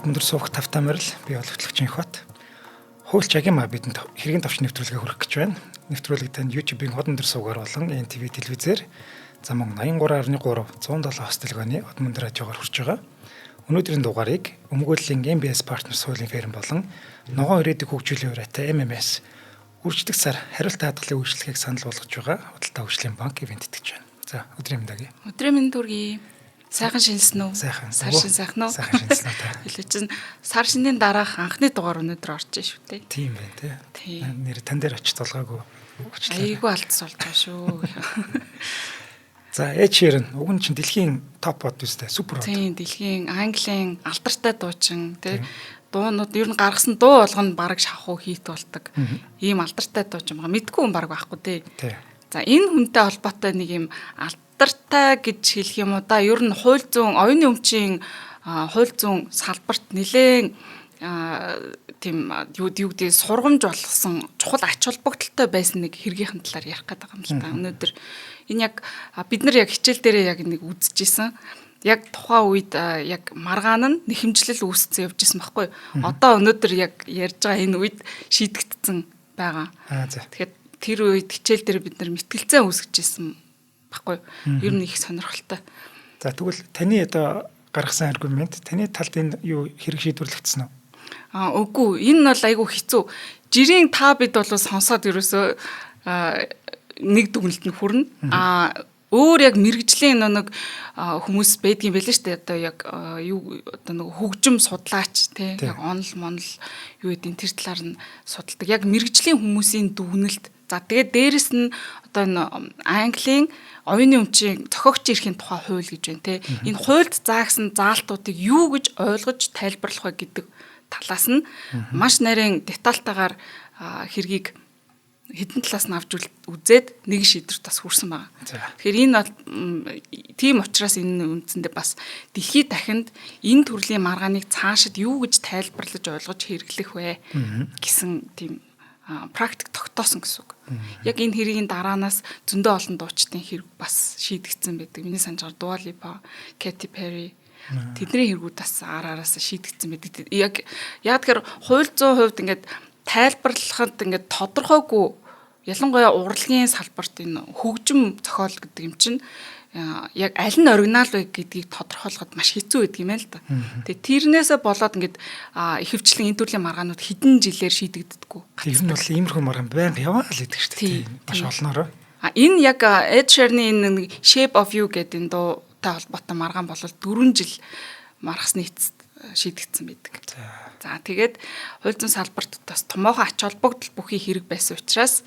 Өндөр суух тавтай морил би бол хөтлөгч Инхбат. Хуульч агимаа бидэнд хэргийн товч нэвтрүүлгээ хүргэх гэж байна. Нэвтрүүлэг танд YouTube-ийн Өндөр суугаар болон NTV телевизээр зам 83.3 107 хостелгооны Өндөр радиогоор хүрч байгаа. Өнөөдрийн дугаарыг өмгөөллийн MBS партнер суулийн ферм болон ногоон ирээдүйг хөгжүүлэх ураатай MMS үржлэх сар хариулт хадгалын үйлчлэгийг санал болгож байгаа Худалдаа хөгжлийн банк ивент итгэж байна. За өдрийн мэндагий. Өдрийн мэнд хүргэе. Сайхан шинсэн үү? Сайхан. Сар шин сайхан уу? Сайхан шинсэн үү та. Хэлээ чинь сар шинийн дараах анхны дугаар өнөөдөр орж ийн шүү дээ. Тийм байна тий. Нэр тань дээр очиж толгойгоо. Айгүй алдсан болж байгаа шүү. За Ed Sheeran уг нь чинь дэлхийн топ бод үстэй супер бод. Тийм дэлхийн Английн алдартай дуучин тий. Дуунууд ер нь гаргасан дуу болгоно бараг шахуу хийт болдог. Ийм алдартай дуучин байгаа. Мэдгүй хүн бараг байхгүй тий. За энэ хүнтэй холбоотой нэг юм алдартай гэж хэлэх юм уу да. Ер нь хууль зүйн оюуны өмчийн хууль зүйн салбарт нэлээд тийм юу гэдэг сургамж болгосон чухал ач холбогдолтой байсан нэг хэргийнхэн талаар ярих гэдэг юм л та. Өнөөдөр энэ яг бид нар яг хичээл дээрээ яг нэг үзчихсэн. Яг тухайн үед яг маргаан нь нэхэмжлэл үүсцэн явж исэн байхгүй. Одоо өнөөдөр яг ярьж байгаа энэ үед шийдэгдсэн байгаа. Тэгэхээр тэр үед хичээл дээр бид нар мэтгэлцээ үүсгэжсэн баггүй. Ер нь их сонирхолтой. За тэгвэл таны одоо гаргасан аргумент таны талд энэ юу хэрэг шийдвэрлэгдсэн үү? Үгүй. Энэ нь бол айгүй хэцүү. Жирийн та бид бол сонсоод ерөөсөө нэг дүгнэлт нь хүрнэ. Өөр яг мэрэгжлийн нэг хүмүүс байдгийн байлээ шүү дээ. Одоо яг юу одоо нэг хөгжим судлаач тий яг онл юу гэдэг энэ тэр талаар нь судалдаг. Яг мэрэгжлийн хүмүүсийн дүгнэлт. За тэгээд дээрэс нь одоо энэ Английн оюуны өмчийн зохиогчийн эрхийн тухай хууль гэж байна тий. Энэ хуульд заагсан заалтуудыг юу гэж ойлгож тайлбарлах вэ гэдэг талаас нь маш нарийн детальтайгаар хэргийг хэдэн талаас нь авч үзээд нэг шийдвэрт бас хүрсэн байна. Тэгэхээр энэ бол тийм учраас энэ үндсэндээ бас дэлхийд дахинд энэ төрлийн маргааныг цаашид юу гэж тайлбарлаж ойлгож хэрэглэх вэ гэсэн тийм практик тогтоосон гэсэн үг. Яг энэ хэргийн дараанаас зөндөө олон дуучдын хэрэг бас шийдэгдсэн байдаг. Миний санджаар Dua Lipa, Katy Perry тэдний хэрэгүүд бас араас шийдэгдсэн байдаг. Яг тэгэхээр хууль зүйн хувьд ингээд тайлбарлахад ингээд тодорхойгүй ялангуяа урлагийн салбарт энэ хөгжим зохиол гэдэг юм чинь яг аль нь оригинал вэ гэдгийг тодорхойлоход маш хэцүү байдаг юм л да. Тэгээ тэрнээсээ болоод ингээд ихэвчлэн энэ төрлийн маргаанууд хэдэн жилээр шийдэгддэггүй. Тэр нь бол иймэрхүү маргаан байнга яваа л гэдэг шүү дээ. Маш олноороо. Энэ яг Ed Sheeran-ийн Shape of You гэдэг энэ дуутай холбоотой маргаан бол 4 жил маргасны эцэст шийдэгдсэн байдаг. За тэгээд хууль зүйн салбарт бас томоохон ач холбогдол бүхий хэрэг байсан учраас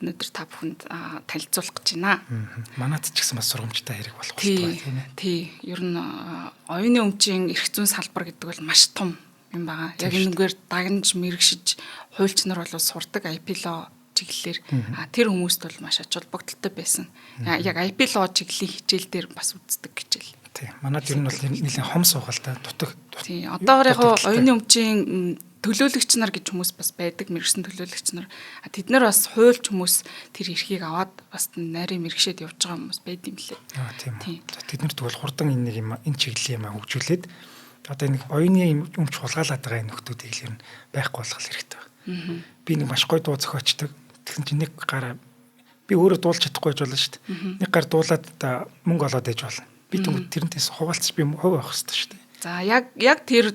өнөөдөр та бүхэнд танилцуулах гэж байна. Манайд ч гэсэн бас сургамжтай хэрэг болох болтой тийм ээ. Тий. Ер нь оюуны өмчийн эрх зүйн салбар гэдэг бол маш том юм байгаа. Яг энэгээр дагнаж мэрэгшиж хуульч нар бол сурдаг IP law чиглэлээр тэр хүмүүст бол маш ач холбогдолтой байсан. Яг IP law чиглэлийн хичээл дээр бас үздэг гэж л. Тийм. Манайд ер нь бол нэлийн хом суугаал та дутах. Тийм. Одоогоор яг оюуны өмчийн төлөөлөгч нар гэж хүмүүс бас байдаг, мэрэгсэн төлөөлөгч нар. Тэд нар бас хуульч хүмүүс тэр эрхийг аваад бас нарийн мэрэгшээд явж байгаа хүмүүс байд юм лээ. Тийм. Тэд нар тэгвэл хурдан энэ нэг юм энэ чиглэлийн юм хөгжүүлээд одоо энэ оюуны өмч хулгайлаад байгаа энэ нөхдүүдийг л ер нь байхгүй болгох хэрэгтэй байна. Би нэг маш гоё дуу зохиочдөг. Тэгсэн чинь нэг гараа би өөрөө дуулж чадахгүй байж болно шүү дээ. Нэг гар дуулаад мөнгө олоод ээж болно. Би тэрнээс хуваалцаж би хувь авах хэрэгтэй шүү дээ. За яг тэр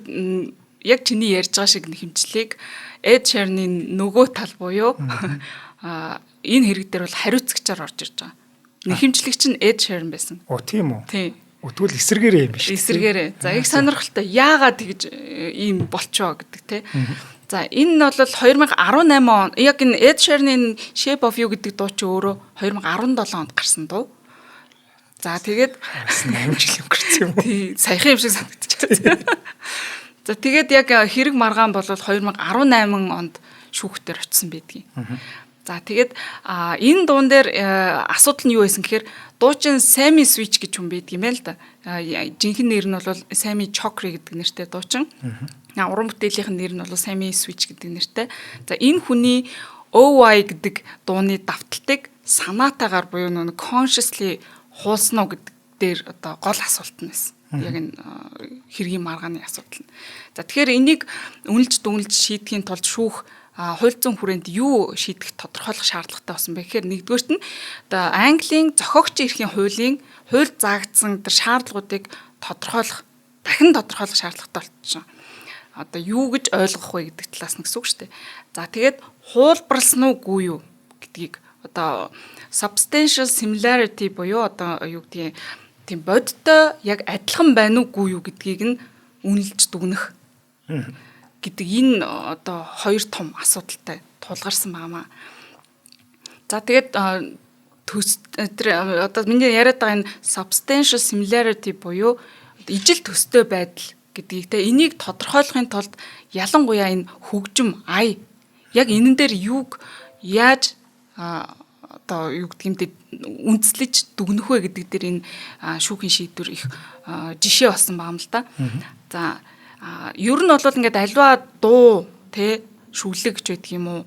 яг чиний ярьж байгаа шиг хэмжлийг Ed Sheeran-ийн нөгөө тал буюу энэ хэрэг дээр бол хариуцагчаар орж ирж байгаа. Нэхэмжлэгч нь Ed Sheeran байсан. Тийм үү? Тийм. Тэгвэл эсэргээрээ юм биш үү? Эсэргээрээ. За их сонирхолтой. Яагаад тэгж ийм болчоо гэдэг те. За энэ нь бол 2018 он яг энэ Ed Sheeran-ийн Shape of You гэдэг дуу чи өөрөө 2017 онд гарсан дуу. За тэгээд 8 жил өнгөрсөн юм уу? Тий, саяхан юм шиг санагдчихсан. За тэгээд яг хэрэг маргаан бол 2018 онд шүүхтэр очсон байдгийг. За тэгээд энэ дуун дээр асуудал нь юу байсан гэхээр дуучин Sammy Switch гэж хүн байдаг юм байл та. Жинхэнэ нэр нь бол Sammy Chokri гэдэг нэртэй дуучин. Уран бүтээлийнх нь нэр нь бол Sammy Switch гэдэг нэртэй. За энэ хүний OY гэдэг дууны давталтыг санаатаагаар буюу consciously хуулсан уу гэдэг дээр одоо гол асуулт нь байсан. Яг энэ хэргийн маргааны асуудал нь. За тэгэхээр энийг үнэлж дүгнэлж шийдэхийн тулд шүүх хууль зүйн хүрээнд юу шийдэх тодорхойлох шаардлагатай болсон бэ гэхээр нэгдүгээрт нь одоо Английн зохиогчийн эрхийн хуулийн хууль заагдсан тэр шаардлагуудыг дахин тодорхойлох шаардлагатай болчихсон. Одоо юу гэж ойлгох вэ гэдэг талаас нь гэсэн үг шүү дээ. За тэгээд хуулбарлсан уугүй юу гэдгийг одоо substantial similarity буюу одоо юу гэдгийг тийм бодтой яг адилхан байна уугүй юу гэдгийг нь үнэлж дүгнэх гэдэг энэ одоо хоёр том асуудалтай тулгарсан байнамаа. За тэгээд одоо миний яриад байгаа энэ substantial similarity буюу ижил төстэй байдал гэдгийг те энийг тодорхойлохын тулд ялангуяа энэ хөгжим яг энэн дээр юуг яаж одоо юу гэдгиймтэй үндэслэж дүгнэх вэ гэдэг дээр энэ шүүхийн шийдвэр их жишээ болсон байгаа юм л да. За ер нь бол ингээд альва дуу те шүглэг гэж байдаг юм уу?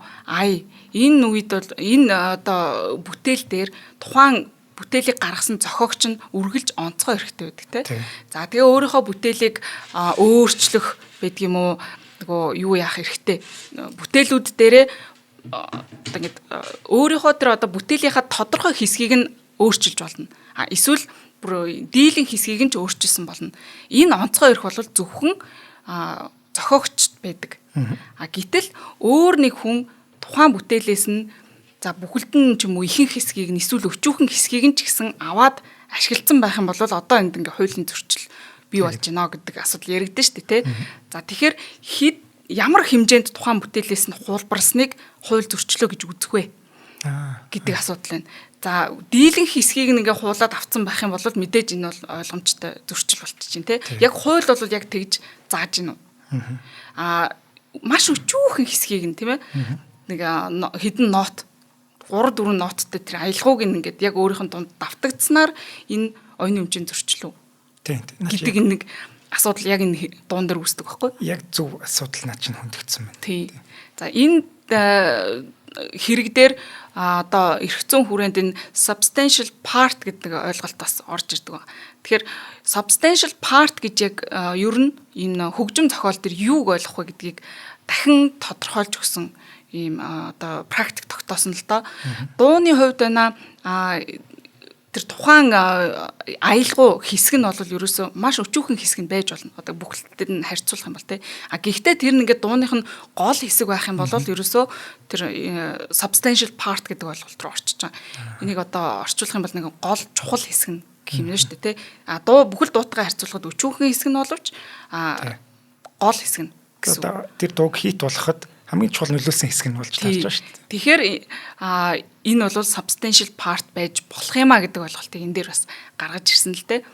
Энэ үед бол энэ одоо бүтээл дээр тухайн бүтээлийг гаргасан зохиогч нь үргэлж онцгой хэрэгтэй байдаг те. За тэгээ өөрийнхөө бүтээлийг өөрчлөх байдаг юм уу? Нөгөө юу яах хэрэгтэй? Бүтээлүүд дээрээ одоо ингээд өөрийнхөө тэр одоо бүтээлийнхаа тодорхой хэсгийг нь өөрчилж болно. Эсвэл бүр дийлэн хэсгийг нь ч өөрчилсөн болно. Энэ онцгой эрх бол зөвхөн зохиогчд байдаг. Гэтэл өөр нэг хүн тухайн бүтээлээс нь за бүхэлд нь ч юм уу ихэнх хэсгийг нь эсвэл өчүүхэн хэсгийг нь ч гэсэн аваад ашигласан байх юм бол одоо энд ингээ хуулийн зөрчил бий болж байна гэдэг асуудал яригдэн шүү дээ, тэ. За тэгэхээр ямар хэмжээнд тухайн бүтээлээс нь хуулбарсныг хууль зөрчлөө гэж үзэх вэ гэдэг асуудал байна. За дийлэн хэсгийг ингээ хуулаад авцсан байх юм бол мэдээж энэ бол ойлгомжтой зөрчил болчих чинь, тэ. Яг хууль бол яг тэгж зааж гинүү. Маш өчүүхэн хэсгийг нь тийм ээ нэг хідэн нот 3-4 ноттой тэр аялгауг ингээд яг өөрийнх нь дунд давтагдсанаар энэ оюуны хэмжээнд зөрчлөө. Тийм гэдэг нэг асуудал яг энэ дуун дээр үүсдэг байхгүй? Яг зөв асуудал наа чинь хөндөгдсөн байна. Тийм. За энэ хэрэг дээр одоо эрх зүйн хүрээнд энэ substantial part гэдэг ойлголт бас орж ирдэг байна. Тэгэхээр substantial part гэж яг ер нь энэ хөгжим зохиол төр юуг ойлгох вэ гэдгийг дахин тодорхойлж өгсөн ийм одоо практик тогтоосон л доо. Дууны хувьд байна тэр тухайн аялгау хэсэг нь бол ерөөсөө маш өчүүхэн хэсэг нь байж болно. Одоо бүхэлдээр нь харьцуулах юм бол тэ. Гэхдээ тэр нь ингээд дууных нь гол хэсэг байх юм бол ерөөсөө тэр substantial part гэдэг ойлголт руу орчиж байгаа. Энийг одоо орчуулах юм бол нэг гол чухал хэсэг нь гэх юм шүү дээ, тэ. Дуу бүхэл дуутайгаа харьцуулахад өчүүхэн хэсэг нь боловч гол хэсэг нь гэсэн. Одоо тэр дууг хит болгоход хамгийн чухал нөлөөлсөн хэсэг нь болж таарч байгаа шүү дээ. Тэгэхээр энэ бол substantial part байж болох юмаа гэдэг ойлголтыг энэ дээр бас гаргаж ирсэн л дээ.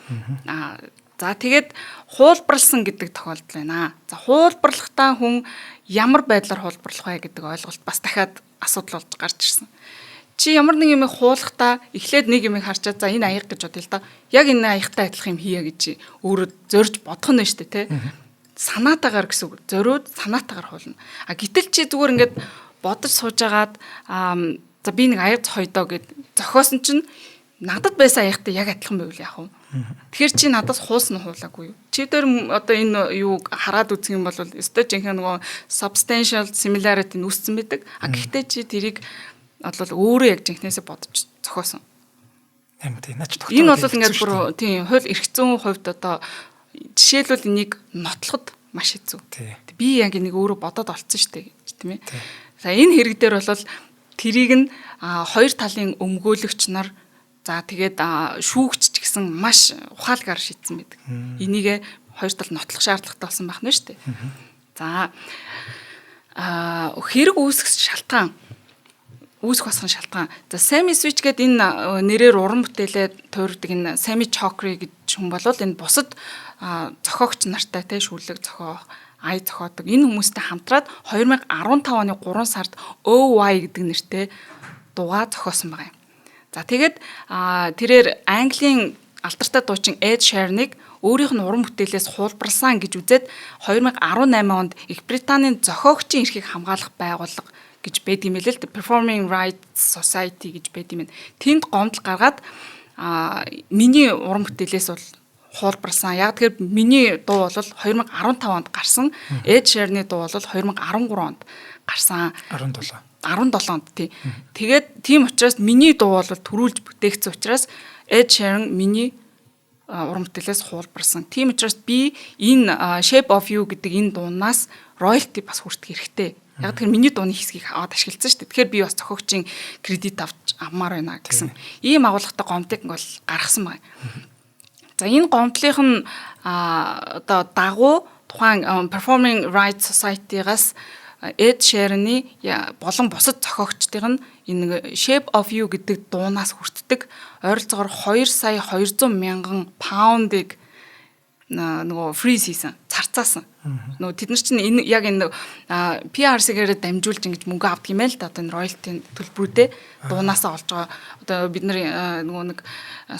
За тэгээд хуулбарлсан гэдэг тохиолдол байна. За хуулбарлахтаа хүн ямар байдлаар хуулбарлах вэ гэдэг ойлголт бас дахиад асуудал болж гарч ирсэн. Чи ямар нэг юм хуулахдаа эхлээд нэг юм харчаад за энэ аяг гэж бодъё л да. Яг энэ аягтай адилхан юм хийя гэж өөрөө зорж бодох нь шүү дээ, тэ. Санаатаагаар гэсэн үг. Зориуд санаатаагаар хуулна. Гэтэл чи зүгээр ингээд бодож суужгаад за би нэг аяг зохиодоо гэд зохиосон чинь надад байсан аягтай яг адилхан байвал яах вэ? Тэгэхээр чи надаас хуулсан хуулаагүй юу? Чи дээр одоо энэ юу хараад үзэх юм бол өстой жинхэнэ нөгөө substantial similarity нүссэн байдаг. Гэхдээ чи тэрийг бол өөрөө яг жинхнээсээ бодож зохиосон. Энэ бол ингээд бүр тийм хууль эрх зүйн хувьд одоо жишээлбэл энийг нотлоход маш хэцүү. Би яг энийг өөрөө бодоод олцсон шүү дээ, тийм ээ. За энэ хэрэг дээр бол тэрийг нь хоёр талын өмгөөлөгч нар за тэгээд шүүгч ч гэсэн маш ухаалгаар шийдсэн байдаг. Энийг хоёр тал нотлох шаардлагатай болсон байх нь шүү дээ. За хэрэг үүсэх босгох шалтгаан. За Sami Switch гэдэг энэ нэрээр уран бүтээлээ туурдаг энэ Sami Chokri гэж хүн болвол энэ бусад зохиогч нартай те шүлэг зохиох, зохиодог энэ хүмүүстэй хамтраад 2015 оны 3 сард OY гэдэг нэртэй дуугаа зохиосон байгаа юм. За тэгээд тэрээр Английн алдартай дуучин Ed Sheeran-ыг өөрийнх нь уран бүтээлээс хуулбарлсан гэж үзээд 2018 онд Их Британийн зохиогчийн эрхийг хамгаалах байгууллага гэж байд юм л Performing Rights Society гэж байд юм. Тэнд гомдол гаргаад миний уран бүтээлээс бол хуулбарласан. Яг тэгэхээр миний дуу бол 2015 онд гарсан. Ed Sheeran-ы дуу бол 2013 онд гарсан. 17 онд тий. Тэгээд тийм учраас миний дуу бол төрүүлж бүтээгдсэн учраас Ed Sheeran миний уран бүтээлээс хуулбарсан. Тийм учраас би энэ Shape of You гэдэг энэ дуунаас royalty бас хүртэх хэрэгтэй. Яг тэгэхээр миний дууны хэсгийг аваад ашигласан шүү дээ. Тэгэхээр би бас зохиогчийн кредит авч авмаар байна гэсэн. Ийм агуулгатай гомдлыг бол гаргасан байна. За энэ гомдлынх нь одоо дагуу тухайн Performing Rights Society-гаас Ed Sheeran-ы болон бусад зохиогчдын энэ Shape of You гэдэг дуунаас хүртдэг ойролцоогоор 2,200,000 паундыг нөгөө фриз хийсэн, зарцаасан. Нөгөө тэд нар чинь энэ яг энэ PRC-гээр дамжуулж ингэж мөнгө авдаг юм байл да. Одоо энэ royalty төлбөрүүдээ дуунаасаа олж байгаа. Одоо бид нар нөгөө нэг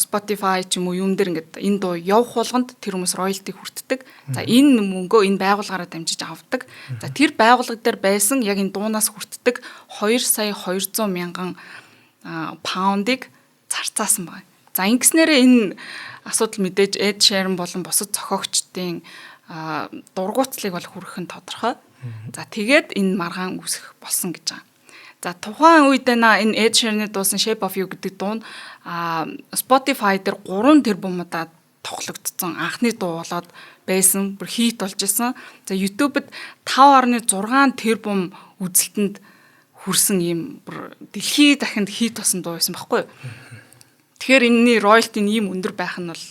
Spotify ч юм уу юун дээр ингэж энэ дуу явах болгонд тэр хүмүүс royalty хүртдэг. За энэ мөнгөө энэ байгууллагаараа дамжиж авдаг. За тэр байгууллага дээр байсан яг энэ дуунаас хүртдэг 2,200,000 паундыг зарцаасан байна. За ингэснээрээ энэ асуудал мэдээж Ed Sheeran болон бусад зохиогчдын дургуутслыг бол хүргэх нь тодорхой. За тэгээд энэ маргаан үүсэх болсон гэж байгаа. За тухайн үед энэ Ed Sheeran-ы дуусан Shape of You гэдэг дуу нь Spotify дээр 3 тэрбумудаа тоглогдсон анхны дуу болоод байсан. Бүр хит болж исэн. За YouTube-д 5.6 тэрбум үзэлтэнд хүрсэн ийм бүр дэлхийд дахинд хит болсон дуу байсан байхгүй юу? Тэгэхээр энэний royalty нь ийм өндөр байх нь бол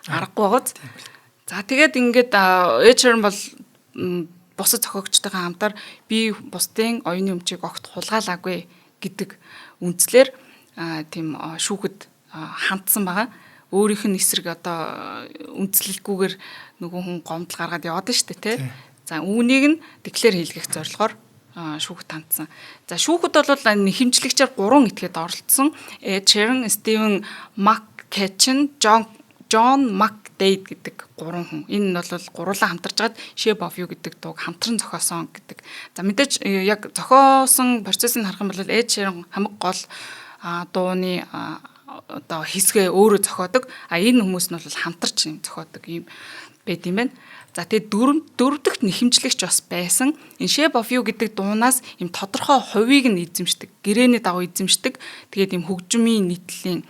аргагүй байгааз. За тэгээд ингээд Ed Sheeran бол бусад зохиогчтойгоо хамтаар би бусдын оюуны өмчийг огт хулгайлаагүй гэдэг үндслээр тийм шүүхэд хандсан байгаа. Өөрийнх нь эсрэг одоо үндслэлгүйгээр нөгөө хүн гомдол гаргаад яваад нь шүү дээ тий. За үүнийг нь деклэр хийлгэх зорилгоор шүүхэд хандсан. За шүүхэд бол хэмжлэгчээр 3 этгээд оролцсон. Ed Sheeran, Stephen McCatchen, John McDade гэдэг 3 хүн. Энэ нь бол гурлаа хамтарч гад Shape of You гэдэг дууг хамтран зохиосон гэдэг. За мэдээж яг зохиосон процессыг харах юм бол Ed Sheeran хамаг гол дууны одоо хэсгээ өөрөө зохиодог. Энэ хүмүүс нь бол хамтарч зохиодог юм байт юм байна. За тэгээд дөрөв дэх нэхэмжлэгч бас байсан. Энэ Shape of You гэдэг дуунаас юм тодорхой хувийг нь эзэмшдэг, гэрээний дагуу эзэмшдэг. Тэгээд юм хөгжмийн нийтлэлийн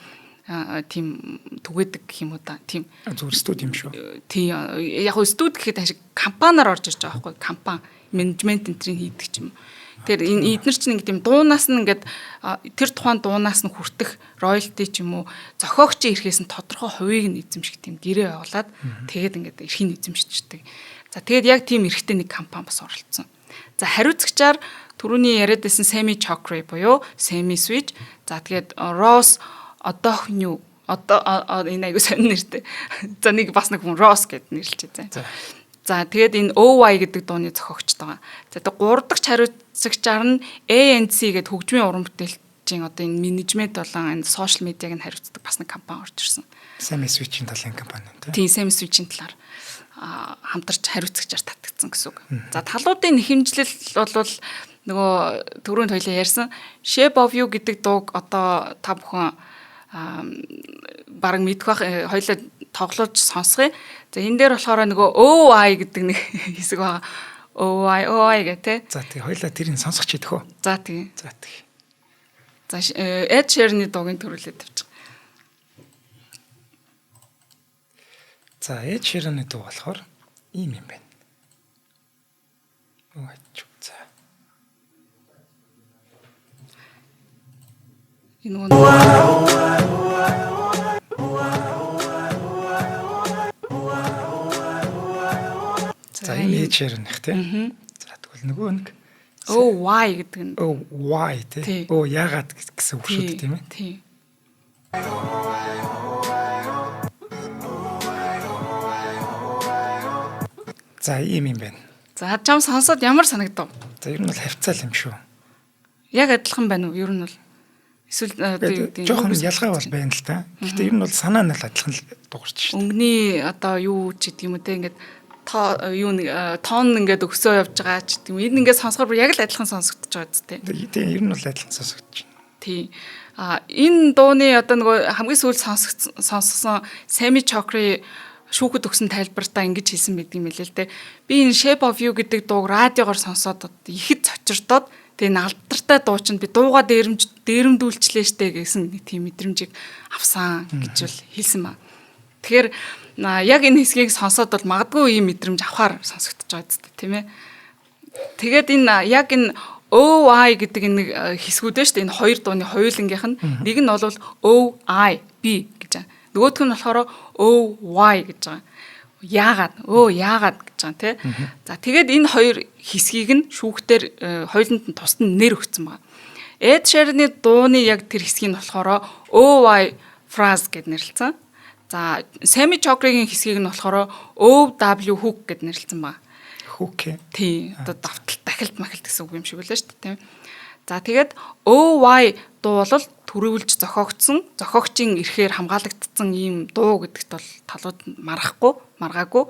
тийм түгээдэг гэх юм уу та. Тийм зүгээр студи юм шүү. Тийм яг хөө студи гэхэд ашиг компаниар орж ирж байгаа байхгүй. Компани менежмент энтрийг хийдэг ч юм. Тэр энэ эдгээр чинь ингэ тийм дуунаас нь ингээд тэр тухайн дуунаас нь хүртэх royalty ч юм уу зохиогчийн эрхээс нь тодорхой хувийг нь эзэмших тийм гэрээ явуулаад тэгээд ингээд эрхийг эзэмшчихдэг. За тэгээд яг тийм эрхтэй нэг компани бас оролцсон. За хариуцагчаар түрүүний яриад байсан Sammy Chokri буюу Sammy Switch. За тэгээд Ross O'Donoghue энэ айгуу сонир нэртэй. За нэг бас нэг хүн Ross гэд нэрлэлээ. За тэгээд энэ OY гэдэг дууны зохиогчд байгаа. За тэгээд 3 дахь хариуцагчаар нь ANC гэдэг хөгжмийн уран бүтээлчийн одоо энэ менежмент болон энэ сошиал медиаг нь хариуцдаг бас нэг компани орж ирсэн. Sammy Switch-ийн талын компани юм тийм Sammy Switch-ийн талаар хамтарч хариуцагчаар татагдсан гэсэн үг. За талуудын нэхэмжлэл бол нөгөө түрүүнд хоёлаа ярьсан Shape of You гэдэг дууг одоо та бүхэн бараг мэдэх бах хоёлаа тоглож сонсгоё. За энэ дээр болохоор нөгөө OI гэдэг нэг хэсэг байгаа. OI гэх тээ. За тий хоёлаа тэрийг сонсох ч идэх үү? За тий. За тий. За Ed Sheeran-ы дуугийн төрүүлээд тавьчих. За Ed Sheeran-ы дуу болохоор ийм юм байна. Ооч. За. Энэ За энэ Ed Sheeran-ых тийм. За тэгвэл нөгөө нэг OY гэдэг нь. OY тийм. Оо яагаад гэсэн үг шүү дээ тийм ээ. Тийм. За ийм юм байна. За чам сонсоод ямар санагдав? За ер нь бол хавцаал юм шүү. Яг адилхан байна уу? Ер нь бол эсвэл жоохон ялгаа бол байна л та. Гэхдээ ер нь бол санаа нь л адилхан л дуурч шүү. Өнгөний одоо юу ч гэдэг юм уу те ингээд тоон ингээд өсөө явж байгаа ч гэдэг юм. Энэ ингээд сонсохоор яг л адилхан сонсогдож байгаа зү те. Тийм ер нь бол адилхан сонсогдож байна. Тийм. Энэ дууны одоо нөгөө хамгийн сүүлд сонссон Sammy Chokri шүүхэд өгсөн тайлбартаа ингэж хэлсэн байдаг юм хэлээ л дээ. Би энэ Shape of You гэдэг дууг радиогоор сонсоод ихэд цочирдоод тэгээ алдартай дуу чинь би дууга дээрэмдүүлчлээ штэ гэсэн нэг тийм мэдрэмжийг авсан гэж бол хэлсэн ба. Тэгэхээр яг энэ хэсгийг сонсоод бол магадгүй ийм мэдрэмж авахар сонсогдож байгаа зү тийм ээ. Тэгээд энэ яг энэ OI гэдэг энэ хэсгүүд байна шүү дээ. Энэ хоёр дууны хоёулангийнх нь нэг нь бол OIB гэж байгаа. Нөгөөх нь болохоор OY гэж байгаа. Яагаад гэж байгаа тий. За тэгээд энэ хоёр хэсгийг нь шүүхтэр хоёуланд нь тусад нь нэр өгсөн байна. Ed Sheeran-ы дууны яг тэр хэсгийг нь болохоор OY phrase гэд нэрлэлсэн. За Sammy Chokri-гийн хэсгийг нь болохоор OW hook гэд нэрлэлсэн байна. Хүүхэ. Тий. Одоо давталт дахилт махилт гэсэн үг юм шиг үлээ шүү дээ, тийм. За тэгээд OY дуу бол төрөвлж зохиогчийн эрхээр хамгаалагдсан ийм дуу гэдэгт бол талууд маргаагүй.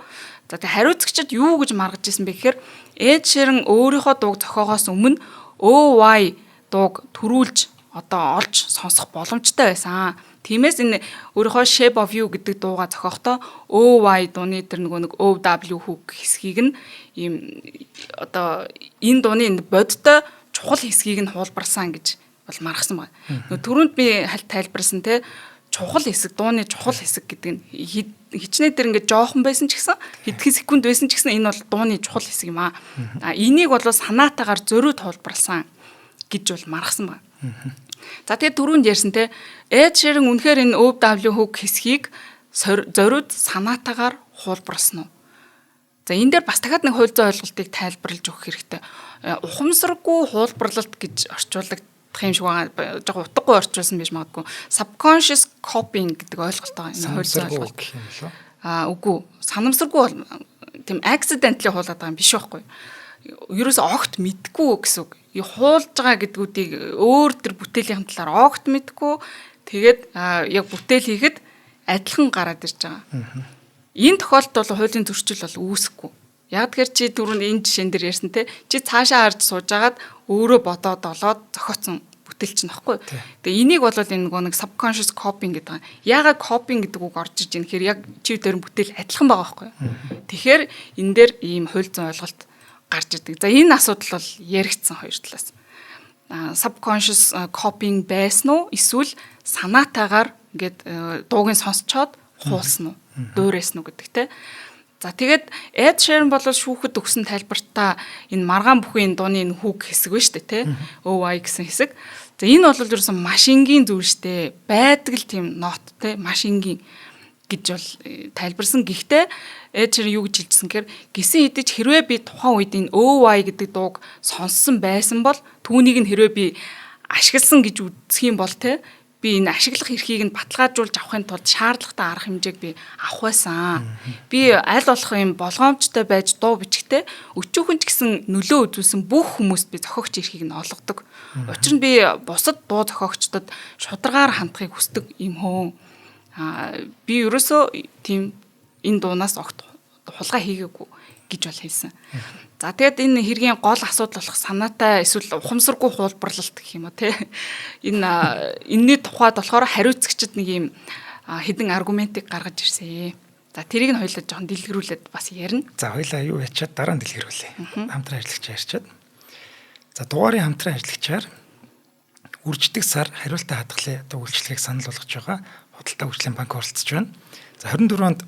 За тэгээд хариуцагчид юу гэж маргаж ирсэн бэ гэхээр Ed Sheeran өөрийнхөө дууг зохиогоос өмнө OY дууг төрүүлж одоо олж сонсох боломжтой байсан. Тиймээс энэ өөрийнхөө Shape of You гэдэг дууга зохиохдоо OY дууны тэр нэг OW hook хэсгийг нь ийм одоо энэ дууны энэ бодтой чухал хэсгийг нь хуулбарсан гэж бол маргасан байна. Түрүүнд би тайлбарсан те чухал хэсэг дууны чухал хэсэг гэдэг нь хичнээн дээр ингээд жоохон байсан ч гэсэн хэдхэн секунд байсан ч гэсэн энэ бол дууны чухал хэсэг юм аа. Энийг бол санаатаагаар зөрүүд хуулбарсан гэж бол маргасан байна. За тэгээд түрүүнд ярьсан те Ed Sheeran үнэхээр энэ OW hook хэсгийг зориуд санаатаагаар хуулбарсан уу? За энэ дээр бас дахиад нэг хууль зүйн ойлголтыг тайлбарлаж өгөх хэрэгтэй. Ухамсаргүй хуулбарлалт гэж орчуулагдах юм шиг байгаа. Жог утгагүй орчуулсан байж магадгүй. Subconscious copying гэдэг ойлголт байгаа энэ хууль зүйн ойлголт гэх юм лөө. Үгүй. Санамсаргүй бол тийм accidentally хуулаад байгаа юм биш байхгүй. Ерөөсөө огт мэдгүй гэсэн үг. Хуулж байгаа гэдгүүдийг өөр төр бүтээлийн талаар огт мэдгүй. Тэгээд яг бүтээл хийхэд адилхан гараад ирж байгаа. Энэ тохиолдолд бол хуулийн зөрчил бол үүсэхгүй. Яг тэгэхээр чи түрүүнд энэ жишээн дээр ярьсан те чи цаашаа харж суужгаад өөрөө бодоод олоод зохиоцсон бүтээлч нөхгүй. Тэгээ энийг бол энэ нэг subconscious copying гэдэг байгаа. Яагаад copying гэдэг үг орж иж юм гэхээр яг чи дээр бүтээл адилхан байгаа байхгүй. Тэгэхээр энэ дээр ийм хууль зүйн ойлголт гарч ирдэг. За энэ асуудал бол яригдсан хоёр талаас. Subconscious copying байсан уу эсвэл санаатаагаар ингээд дуугийн сонсчоод хуулсан уу дуурайсан уу гэдэг те. За тэгээд Ed Sheeran бол шүүхэд өгсөн тайлбартаа энэ маргаан бүхэн дууны энэ хүүг хэсэг байна шүү дээ те. OY гэсэн хэсэг. За энэ бол ерөөсөн машингийн зүйл шүү дээ. Байдаг л тийм нот те машингийн гэж бол тайлбарсан. Гэхдээ Ed Sheeran юу гэж хэлжсэн гэхээр гисэн хэдиж хэрвээ би тухайн үед энэ OY гэдэг дууг сонссон байсан бол түүнийг нь хэрвээ би ашигласан гэж үзэх юм бол те би энэ ашиглах эрхийг нь баталгаажуулж авахын тулд шаардлагатай арга хэмжээг би авах байсан. Би аль болох юм болгоомжтой байж дуу бичгтээ өчүүхэн ч гэсэн нөлөө үзүүлсэн бүх хүмүүст би зохиогч эрхийг нь олгодог. Учир нь би бусад дуу зохиогчдод шударгаар хандахыг хүсдэг юм хөө. Би ерөөсөө тийм энэ дуунаас огт хулгай хийгээгүй гэж бол хэлсэн. За тэгээд энэ хэргийн гол асуудал болох санаатай эсвэл ухамсаргүй хуулбарлалт гэх юм уу те. Энэний тухайд болохоор хариуцагчид нэг юм хэдэн аргументыг гаргаж ирсэн. За тэрийг нь хоёулаа жоохон дэлгэрүүлээд бас ярина. За хоёулаа юу ячаад дараа нь дэлгэрүүлээ. Хамтран ажиллагч ярьчаад. За дугаарыг хамтран ажиллагчаар үрждэг сар хариултаа хадгалсан одоо үйлчлэгийг санал болгож байгаа худалдаа хөгжлийн банк оролцож байна. За 24 онд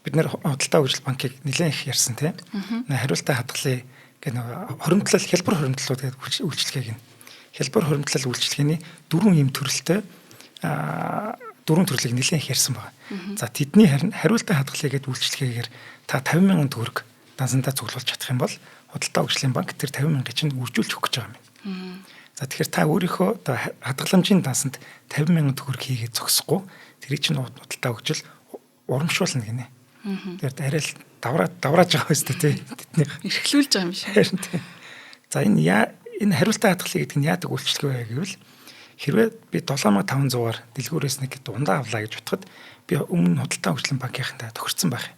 бид нэр худалдаа хөгжил банкыг нэлээд их ярьсан тийм. Хариултаа хадгалъя гэх хоримтлал хялбар хоримтлууд гэдэг үйлчлэгийг нь. Хялбар хоримтлал үйлчлэгээний дөрвөн юм төрөлтэй дөрвөн төрлийг нэлээд их ярьсан байна. За тэдний харин хариултаа хадгалъя гэдэг үйлчлэгээр та 50,000 төгрөг дансандаа цуглуулж чадах юм бол худалдаа хөгжлийн банк тэр 50,000 чинь үржүүлж өгөх гэж байгаа юм. За тэгэхээр та өөрийнхөө одоо хадгаламжийн дансанд 50,000 төгрөг хийгээд зогсохгүй тэрийг чинь худалдаа хөгжил урамшуулна гинэ. Тэгээд арай л даврааж байгаа юм шүү дээ тэдний эрхлүүлж байгаа юм шиг. За энэ хариултаа хадгалъя гэдэг нь яадаг үйлчлэг вэ гэвэл хэрвээ би 7500-аар дэлгүүрээс нэг дундаа авлаа гэж бодоход би өмнө худалдаа хөгжлийн банкийнхаа тохирсон байх.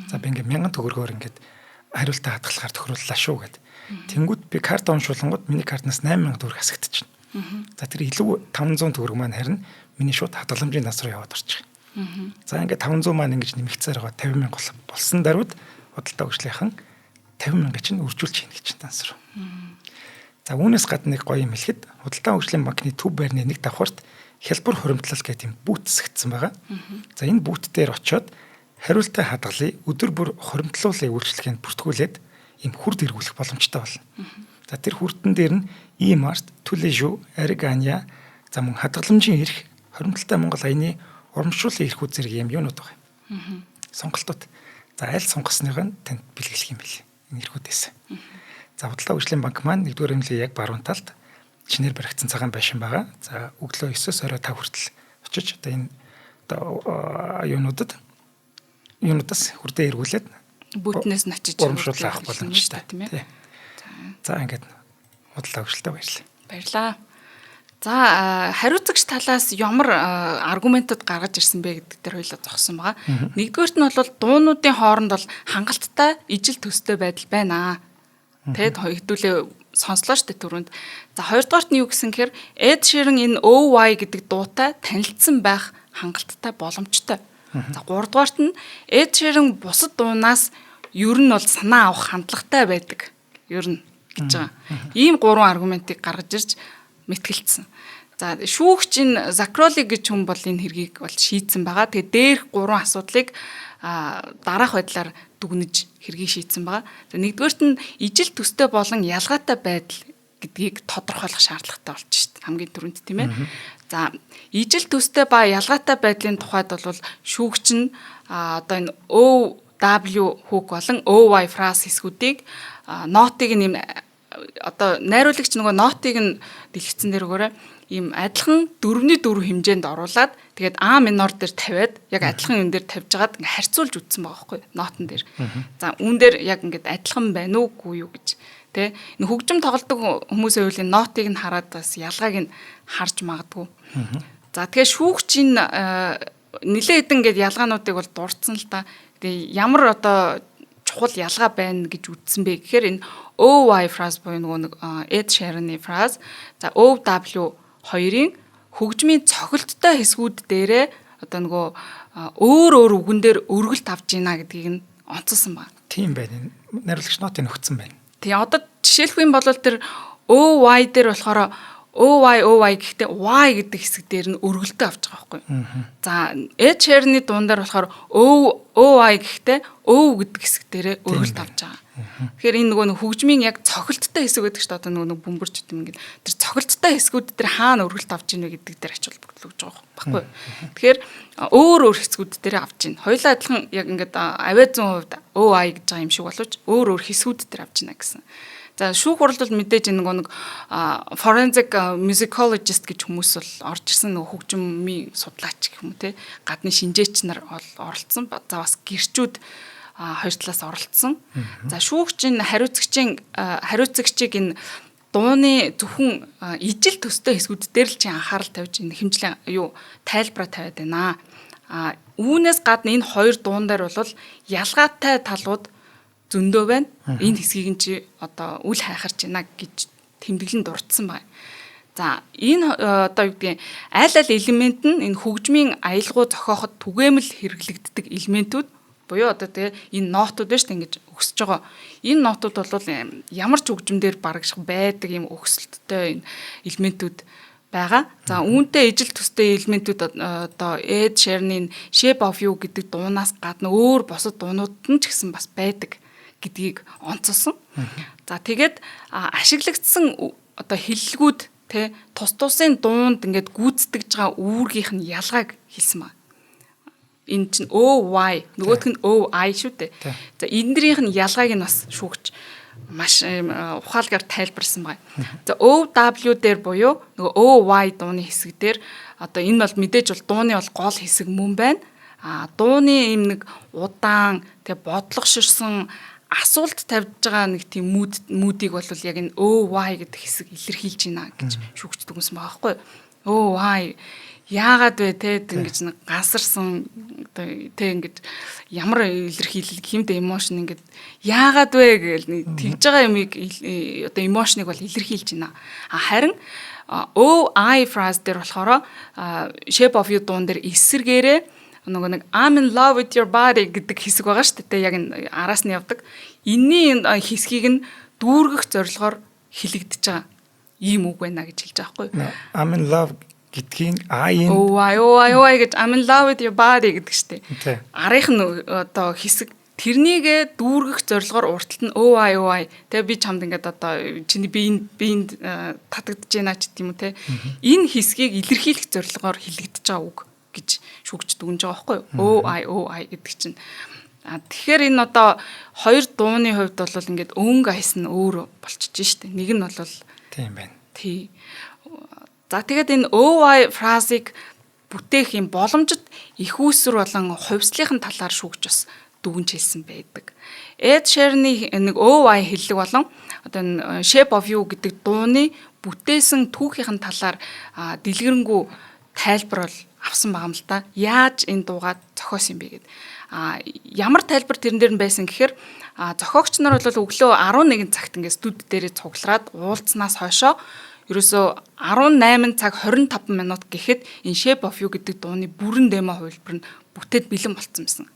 За би ингээд 1000 төгрөгөөр ингээд хариултаа хадгалахаар тохирууллаа шүү гэд. Тэнгүүд би карт уншуулгууд миний картнаас 8,000 төгрөг асагдчихна. За тэр илүү 500 төгрөг маань харин миний шууд хадгаламжийн данс руу яваад орчих. За ингээд 500 маань ингэж нэмэгцээр байгаа 50,000 болсон даруйд худалдаа хөгжлийнхэн 50,000 чинь үржүүлж хийнэ гэж тансрав. За үүнээс гадна нэг гоё юм хэлэхэд худалдаа хөгжлийн банкны төв байрны нэг давхарт хялбар хуримтлал гэдэг юм бүүт засагдсан байгаа. За энэ бүүт дээр очиод хариултаа хадгалъя өдөр бүр хуримтлуулын үйлчлэгэнд бүртгүүлээд ийм хүрд эргүүлэх боломжтой болно. За тэр хүрдэн дээр нь e-mart, төлөжүү, аригания за мөн хадгаламжийн эрх, хуримтлалтай Монгол аяны урамшууллын эрх үзэрэг юм юунууд байгаа юм. Сонголтууд. За аль сонгосных нь танд бэлгэлэх юм бэл. Энэ эрхүүдээс. За худалдаа хөгжлийн банк маань 1-р эмнэлгийн яг баруун талд чинээр баригдсан цагаан байшин байгаа. За өглөө 9-оос орой 5 хүртэл очиж одоо энэ юунуудаас хүрдээ эргүүлээд бүтнээс нь очиж урамшууллаа авах боломжтой тийм ээ. За ингээд худалдаа хөгжилтэй баярлалаа. Баярлалаа. За хариуцагч талаас ямар аргументууд гаргаж ирсэн бэ гэдэг дээр хоёлаа зогссон байгаа. Нэгдүгээрт нь бол дуунуудын хооронд бол хангалттай ижил төстэй байдал байна. Тэгэд хэдүүлээ сонслоо штэ түрүүнд. За хоёрдугаарт нь юу гэсэн гэхээр Ed Sheeran энэ OY гэдэг дуутай танилцсан байх хангалттай боломжтой. За гуравдугаарт нь Ed Sheeran бусад дуунаас ер нь бол санаа авах хандлагатай байдаг. Ер нь гэж байгаа. Ийм гурван аргументыг гаргаж ирж мэтгэлцсэн. За шүүгч энэ Закроли гэж хүн бол энэ хэргийг бол шийдсэн байгаа. Тэгээ дээрх гурван асуудлыг дараах байдлаар дүгнэж хэргийг шийдсэн байгаа. За нэгдүгээрт нь ижил төстэй болон ялгаатай байдал гэдгийг тодорхойлох шаардлагатай болж шít. Хамгийн түрүүнд тийм ээ. За ижил төстэй ба ялгаатай байдлын тухайд бол шүүгч нь одоо энэ OW хүүг болон OY фраз хэсгүүдийг нотыг нэм одоо найруулагч нөгөө нотыг нь дэлгэцэн дээр өгөөрэй. Ийм адилхан 4-4 хэмжээнд оруулаад тэгээд А минор дээр тавиад яг адилхан юм дээр тавьж агаад ингээ харьцуулж үтсэн байгаа байхгүй нотон дээр. За үүн дээр яг ингээд адилхан байна уугүй юу гэж тэ энэ хөгжим тоглодог хүмүүсийн хувьд нотыг нь хараад бас ялгааг нь харж магадгүй. За тэгэхээр шүүгч энэ нилээ хэдэн гээд ялгаануудыг бол дурдсан л та. Тэгээ ямар одоо чухал ялгаа байна гэж үтсэн бэ гэхээр энэ OY фраз буюу нөгөө нэг Ed Sheeran-ы фраз за OW хоёрын хөгжмийн цохилттой хэсгүүд дээрээ одоо нөгөө өөр үгэн дээр өргөлт авч ийна гэдгийг нь онцолсон байна. Тийм байна. Найруулагч нотыг өгсөн байна. Тэгээ одоо жишээлх юм бол тэр OY дээр болохоор OY гэхдээ Y гэдэг хэсэг дээр нь өргөлтөө авч байгаа байхгүй. За Ed Sheeran-ы дуундар болохоор OY гэхдээ O гэдэг хэсэг дээрээ өргөлт авч байгаа. Тэгэхээр энэ нөгөө хөгжмийн яг цохилттой хэсэг гэдэг чинь одоо нөгөө бөмбөрч гэдэг юм ингээд тэр цохилттой хэсгүүд дээр хаана өргөлт авч ийнэ гэдэг дээр ач холбогдол өгж байгаа байхгүй. Тэгэхээр өөр хэсгүүд дээр авч ийн. Хоёулаа адилхан яг ингээд авиа зүүн хувьд OI гэж байгаа юм шиг боловч өөр хэсгүүд дээр авч ийна гэсэн. За шүүх хуралд бол мэдээж нөгөө нэг forensic musicologist гэж хүмүүс бол орж ирсэн нөгөө хөгжмийн судлаач гэх юм те гадны шинжээч нар оролцсон. За бас гэрчүүд хоёр талаас оролцсон. За шүүгч энэ хариуцагчийг энэ дууны зөвхөн ижил төстэй хэсгүүд дээр л чинь анхаарал тавьж энэ хэмжлэн тайлбараа тавиад байна. Үүнээс гадна энэ хоёр дуун дээр бол ялгаатай талууд зөндөө байна. Энэ хэсгийг нь чи одоо үл хайхарч байна гэж тэмдэглэн дурдсан байна. За энэ одоо юу гэдгийг аль элемент нь энэ хөгжмийн аялгау зохиоход түгээмэл хэрэглэгддэг элементүүд буюу одоо тэгээ энэ нотууд байна шүү дээ ингэж өгсөж байгаа. Энэ нотууд бол ямар ч хөгжмөөр барагших байдаг юм өгсөлттэй энэ элементүүд байгаа. За үүнтэй ижил төстэй элементүүд одоо Ed Sheeran-ийн Shape of You гэдэг дуунаас гадна өөр босод дуунууд нь ч гэсэн бас байдаг гэдгийг онцолсон. За тэгээд ашиглагдсан одоо хэллэгүүд тэ тус тусын дуунд ингээд гүйцэтгэж байгаа үүргийнх нь ялгааг хэлсэн байна. Энэ чинь OY нөгөөх нь OI шүү дээ. За энднэрийнх нь ялгааг нь бас шүүгч маш ухаалгаар тайлбарсан байна. За OW дээр буюу нөгөө OY дууны хэсэг дээр одоо энэ бол мэдээж бол дууны бол гол хэсэг мөн байна. Дууны юм нэг удаан тэг бодлогоширсан асуулт тавьж байгаа нэг тийм мүүдийг бол яг энэ OY гэдэг хэсэг илэрхийлж байна гэж шүүгч дүгнсэн байгаа байхгүй. OY яагаад вэ те ингэж нэг гансарсан одоо те ингэж ямар илэрхийлэл хэмдэ эмошн ингэж яагаад вэ гэж тэгж байгаа юмыг одоо эмошныг бол илэрхийлж байна. Харин OI фраз дээр болохоор Shape of You дуун дээр эсэргээрээ нөгөө нэг I'm in love with your body гэдэг хэсэг байгаа шүү дээ. Яг энэ араас нь явдаг. Энийн хэсгийг нь дүүргэх зорилгоор хэлэгдэж байгаа. Ийм үг байна гэж хэлж байгаа байхгүй юу? I'm in love гэдгийн I-ийн гэж I'm in love with your body гэдэг шүү дээ. Арынх нь одоо хэсэг тэрнийгээ дүүргэх зорилгоор урталт нь тэгээ би чамд ингээд одоо чиний биеинд татагдж байна ч гэдэм үү те. Энэ хэсгийг илэрхийлэх зорилгоор хэлэгдэж байгаа үг гэж шүүгч дүгнж байгаа байхгүй юу? гэдэг чинь. Тэгэхээр энэ одоо хоёр дууны хувьд бол ингээд өнгө айс нь өөр болчихж штэ. Нэг нь бол тийм байна. Тий. За тэгээд энэ OY фразыг бүтээх юм боломжит их үүсвэр болон хувьслын талаар шүүгч бас дүгнж хэлсэн байдаг. Ed Sheeran-ийн нэг OY хэллэг болон одоо энэ Shape of You гэдэг дууны бүтээсэн түүхийн талаар дэлгэрэнгүй тайлбар бол авсан байгаа юм л да. Яаж энэ дуугаа зохиосон юм бэ гэдэг. Ямар тайлбар тэрэн дээр нь байсан гэхээр зохиогч нар бол өглөө 11 цагт ингээд студи дээрээ цуглараад уулзснаас хойшоо ерөөсөө 18 цаг 25 минут гэхэд энэ Shape of You гэдэг дууны бүрэн демо хувилбар нь бүтээд бэлэн болцсон байсан.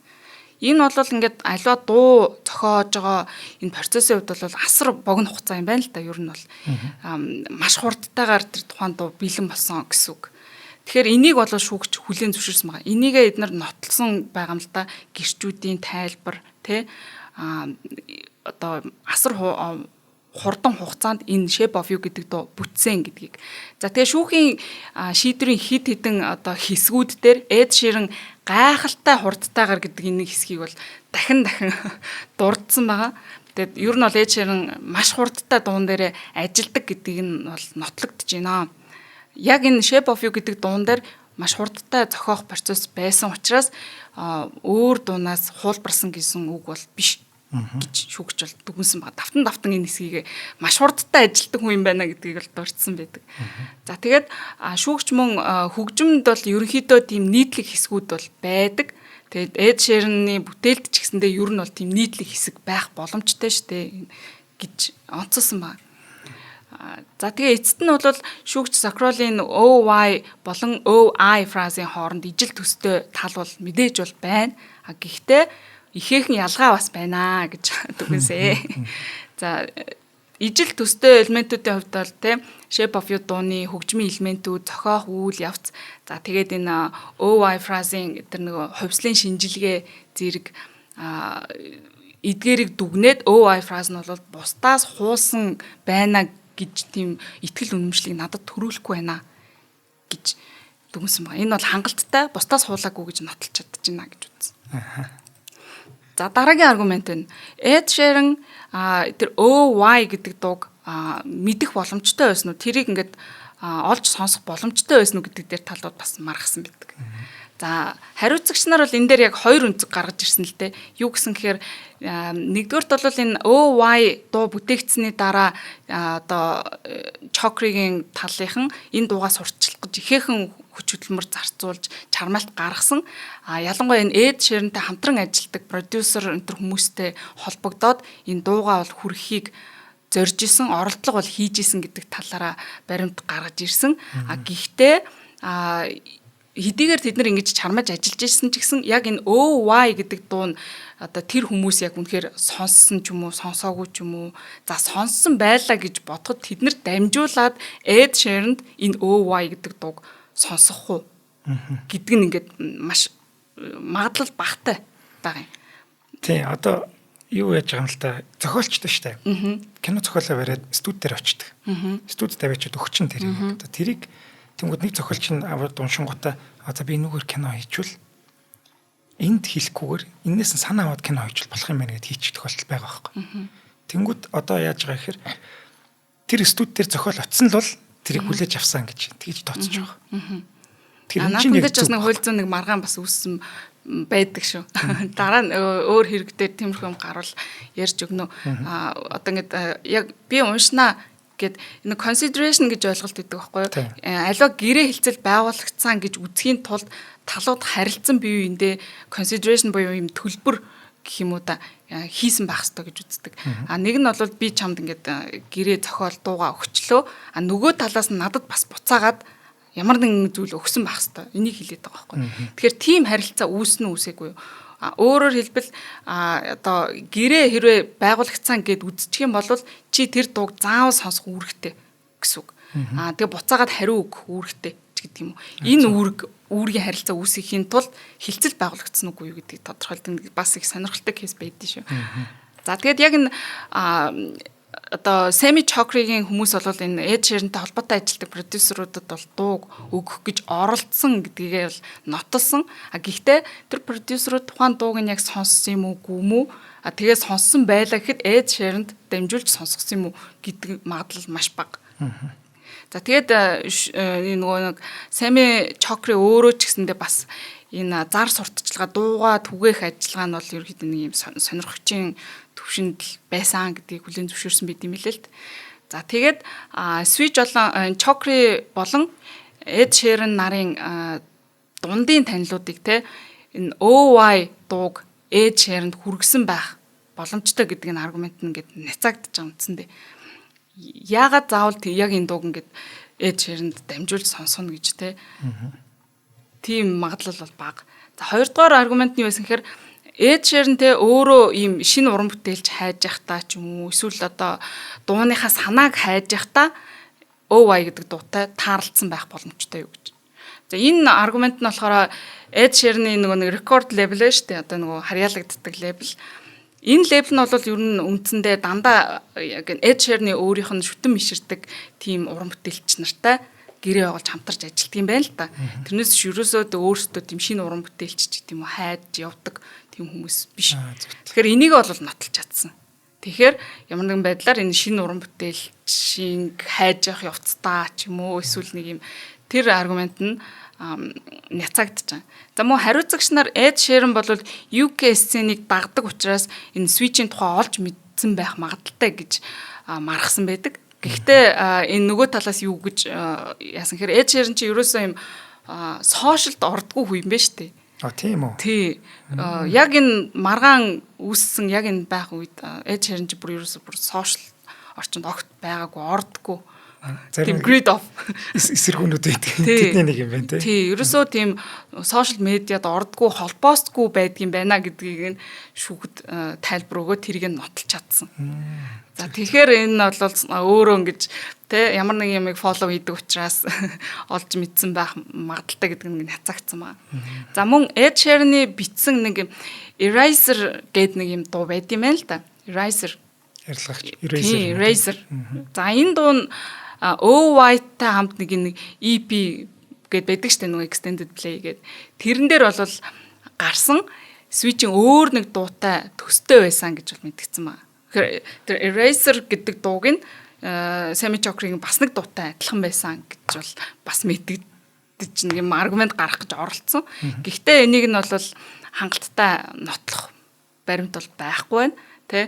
Энэ бол ингээд аливаа дуу зохиож байгаа энэ процессын хувьд бол асар богино хугацаа юм байна л да. Ер нь бол маш хурдтайгаар тэр тухайн дуу бэлэн болсон гэсэн үг. Тэгэхээр энийг бол шүүгч хүлээн зөвшөөрсөн байгаа. Энийгээ эднэр нотлсон байгаа юм л да. Гэрчүүдийн тайлбар тэ одоо асар хурдан хугацаанд энэ Shape of You гэдэг дуу бүтсэн гэдгийг. За тэгээ шүүхийн шийдвэрийн хид хідэн одоо хэсгүүд дээр Ed Sheeran гайхалтай хурдтайгаар гэдэг энэ хэсгийг бол дахин дурдсан байгаа. Тэгээд ер нь бол Ed Sheeran маш хурдтай дуун дээр ажилдаг гэдгийг нь бол нотлогдож байна. Яг энэ Shape of You гэдэг дуун дээр маш хурдтай зохиох процесс байсан учраас өөр дуунаас хуулбарсан гэсэн үг бол биш гэж шүүгч бол дүгнсэн байгаа. Давтан энэ хэсгийг маш хурдтай ажилтдаг хүн юм байна гэдгийг бол дурдсан байдаг. За тэгээд шүүгч мөн хөгжимд бол ерөнхийдөө тийм нийтлэг хэсгүүд бол байдаг. Тэгээд Ed Sheeran-ы бүтээлд ч гэсэндээ ер нь бол тийм нийтлэг хэсэг байх боломжтой штэ гэж онцолсон байна. За тэгээ эцэст нь бол шүүгч Sacral-ийн OY болон OI фразын хооронд ижил төстэй тал бол мэдээж бол байна. Гэхдээ ихээхэн ялгаа бас байна гэж дүгнэсэ. За ижил төстэй элементүүдийн хувьд бол тийм Shape of You дууны хөгжмийн элементүүд, зохиох үйл явц. За тэгээд энэ OY фразын тэр нэг хувьслын шинжилгээ зэрэг эдгээрийг дүгнээд OY фраз нь бол бусдаас хуулсан байна гэж тийм итгэл үнэмшлийг надад төрүүлэхгүй байна гэж дүгнсэн байна. Энэ бол хангалттай бусдаас хуулаагүй гэж нотолж чадчихна гэж үзсэн. За дараагийн аргумент нь Ed Sheeran тэр OY гэдэг дууг мэдэх боломжтой байсан уу? Тэрийг ингээд олж сонсох боломжтой байсан уу гэдэг дээр талууд бас маргасан байдаг. За хариуцагч нар бол энэ дээр яг хоёр өнцөг гаргаж ирсэн л дээ. Юу гэсэн гэхээр нэгдүгээрт бол энэ OY дуу бүтээгдсэний дараа одоо Chokri-гийн талынхан энэ дуугаа сурчлах гэж ихээхэн хүч хөдөлмөр зарцуулж чармаалт гаргасан. Ялангуяа энэ Ed Sheeran-тай хамтран ажилладаг продюсер энэ төр хүмүүстэй холбогдоод энэ дуугаа бол хүргэхийг зорж исэн, оролдлого бол хийж исэн гэдэг талаараа баримт гаргаж ирсэн. Гэхдээ хэдийгээр тэд нар ингэж чармаж ажиллаж ирсэн ч гэсэн яг энэ OY гэдэг дуу нь одоо тэр хүмүүс яг үнэхээр сонссон ч юм уу, сонсоогүй ч юм уу, за сонссон байлаа гэж бодоход тэд нар дамжуулаад Ed Sheeran-д энэ OY гэдэг дууг сонсох уу гэдэг нь ингээд маш магадлал багтай байгаа юм. Тий, одоо юу яаж байгаа юм л та зохиолчтой штэ. Кино зохиолоо бариад студи дээр очдөг. Студид тавьчихад өгчин тэр юм. Одоо тэрийг тэнгууд нэг зохиолч нь аваад уншингуудаа за би энүүгээр кино хийчихвэл энд хэлэхгүйгээр энээс нь санаа аваад кино хийчихвэл болох юм байна гэд хийчих тохиолдол байгаа байхгүй. Тэнгууд одоо яаж байгаа гэхээр тэр студи дээр зохиол очсон л бол тэрийг хүлээж авсан гэж тэгж тооцож байгаа. Тэр чинь яг нэг хууль зүйн нэг маргаан бас үүссэн байдаг шүү. Дараа нь өөр хэрэг дээр тиймэрхүү юм гарвал ярьж өгнө. Одоо ингээд яг би уншнаа гэд энэ consideration гэж ойлголт өгдөг байхгүй юу? Аливаа гэрээ хэлцэл байгуулагдсан гэж үзхийн тулд талууд харилцсан бие биендээ consideration буюу юм төлбөр гэх юм уу да хийсэн байх ёстой гэж үздэг. Нэг нь бол би чамд ингээд гэрээ зохиол дууга өгчлөө. Нөгөө талаас нь надад бас буцаагаад ямар нэгэн зүйл өгсөн байх хэвээр энийг хэлээд байгаа байхгүй. Тэгэхээр тийм харилцаа үүснэ үүсээгүй юу? Өөрөөр хэлбэл одоо гэрээ хэрвээ байгуулагдсан гэд үзчих юм бол чи тэр дууг заавал сонсох үүрэгтэй гэсэн үг. Тэгээ буцаагаад хариу өгөх үүрэгтэй ч гэдэг юм уу. Энэ үүргийн харилцаа үүсгэхийн тулд хилцэл байгуулагдсан үгүй юу гэдгийг тодорхойлдог бас их сонирхолтой кейс байдсан шүү. За тэгээд яг энэ одоо Semi Chokri-гийн хүмүүс бол энэ Ed Sheeran-тай холбоотой ажилладаг продюсеруудад бол дууг өгөх гэж оролцсон гэдгийг бол нотолсон. Гэхдээ тэр продюсерууд тухайн дууг нь яг сонссон юм уугүй юм уу? Тэгээ сонссон байлаа гэхэд Ed Sheeran-д дамжуулж сонсгосон юм уу гэдэг магадлал маш бага. За тэгээд энэ нөгөө нэг Semi Chokri өөрөө ч гэсэндээ бас энэ зар сурталчилгаа дуугаа түгээх ажиллагаа нь бол ерөөхдөө нэг юм сонирхогчийн төвшөнд байсан гэдгийг хүлээн зөвшөөрсөн байт юм лээ л. За тэгээд Switch болон Chokri болон Ed Sheeran нарын дундын танилуудыг те энэ OY дууг Ed Sheeran-д хүргэсэн байх боломжтой гэдэг энэ аргумент нь ингээд няцаагдаж байгаа юм дэ. Яагаад заавал яг энэ дууг ингээд Ed Sheeran-д дамжуулж сонсгоно гэж те. Тийм магадлал бол бага. За хоёрдугаар аргумент нь юу байсан гэхээр Ed Sheeran те өөрөө ийм шинэ уран бүтээлч хайж явахдаа ч юм уу эсвэл одоо дууныхаа санааг хайж явахдаа OY гэдэг дуутай таарлцсан байх боломжтой юу гэж. За энэ аргумент нь болохоор Ed Sheeran-ийн нэг рекорд лейбл шүү дээ. Одоо нөгөө харьяалагддаг лейбл. Энэ лейбл нь бол ер нь үндсэндээ дандаа яг Ed Sheeran-ийн өөрийнх нь шүтэн миширдэг тийм уран бүтээлч нартай гэрээ оолж хамтарч ажилладаг юм байна л да. Тэрнээс ерөөсөө өөрсдөө тийм шинэ уран бүтээлч ч гэдэм үү хайж явдаг тийм хүмүүс биш. Тэгэхээр энийг бол нотолж чадсан. Тэгэхээр ямар нэгэн байдлаар энэ шинэ уран бүтээлчийн хайж явах явцдаа ч юм уу эсвэл нэг юм тэр аргумент нь няцаагдчихсан. За мөн хариуцагч нар Ed Sheeran бол UK сценийг дагдаг учраас энэ Switch-ийн тухай олж мэдсэн байх магадaltaй гэж маргасан байдаг. Гэхдээ энэ нөгөө талаас юу гэж яасан гэхээр Ed Sheeran чи ерөөсөө юм сошиалд ордгоо хүү юм байна шүү дээ. Тийм үү. Тий. Яг энэ маргаан үүссэн яг энэ байх үед Ed Sheeran чи бүр ерөөсөө бүр сошиал орчинд огт байгаагүй ордгоо. Тийм grid of эсэргүүнүүд байдаг. Тэдний нэг юм байна тий. Ерөөсөө тийм сошиал медиад ордгоо холбоосдгүй байдгийн байна гэдгийг нь шүүхэд тайлбар өгөө тэрийг нь нотолж чадсан. За тэгэхээр энэ бол өөрөө ингэж те ямар нэг юмыг фоллоу хийдэг учраас олж мэдсэн байх магадaltaй гэдэг нэг хацаагцсан байна. За мөн Ed Sheeran-ы битсэн нэг Eraser гэдэг нэг юм дуу байд юм байна л да. Eraser. Ярилцлагч Eraser. За энэ дуу нь OY-тай хамт нэг EP гэд байдаг штэ нэг extended play гэд. Тэрэн дээр бол гарсан Switch-ийн өөр нэг дуутай төстэй байсан гэж бол мэдгдсэн байна. Тэр Eraser гэдэг дууг нь Semi Chokri-гийн бас нэг дуутай адилхан байсан гэж бол бас мэддэж нэг юм аргумент гарах гэж оролцсон. Гэхдээ энийг нь бол хангалттай нотлох баримт бол байхгүй байна.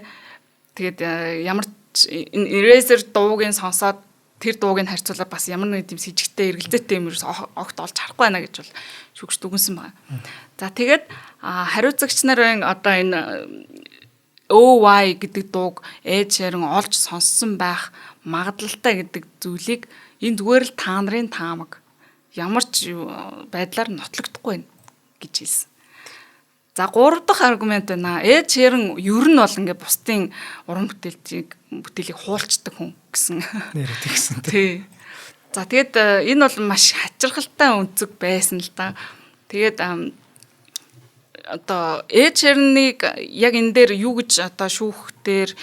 Тэгээд ямар ч Eraser дуугийн сонсоод тэр дууг нь харьцуулаад бас ямар нэг тийм сэжигтэй эргэлзээтэй юм ерөөс огт олж харахгүй байна гэж бол шүүгч дүгнсэн байна. За тэгээд хариуцагч нарын одоо энэ OY гэдэг дууг Ed Sheeran олж сонссон байх магадaltaй гэдэг зүйлийг энэ зүгээр л та нарын таамаг ямар ч байдлаар нотлогдохгүй байна гэж хэлсэн. За 3 дахь аргумент байна. Ed Sheeran ер нь бол ингээ бусдын уран бүтээлийг хуулцдаг хүн гэсэн. Нэрээ тэгсэн тий. За тэгээд энэ бол маш хачирхалтай өнцөг байсан л да. Тэгээд одоо Ed Sheeran-ыг яг энэ дээр юу гэж одоо шүүхтэр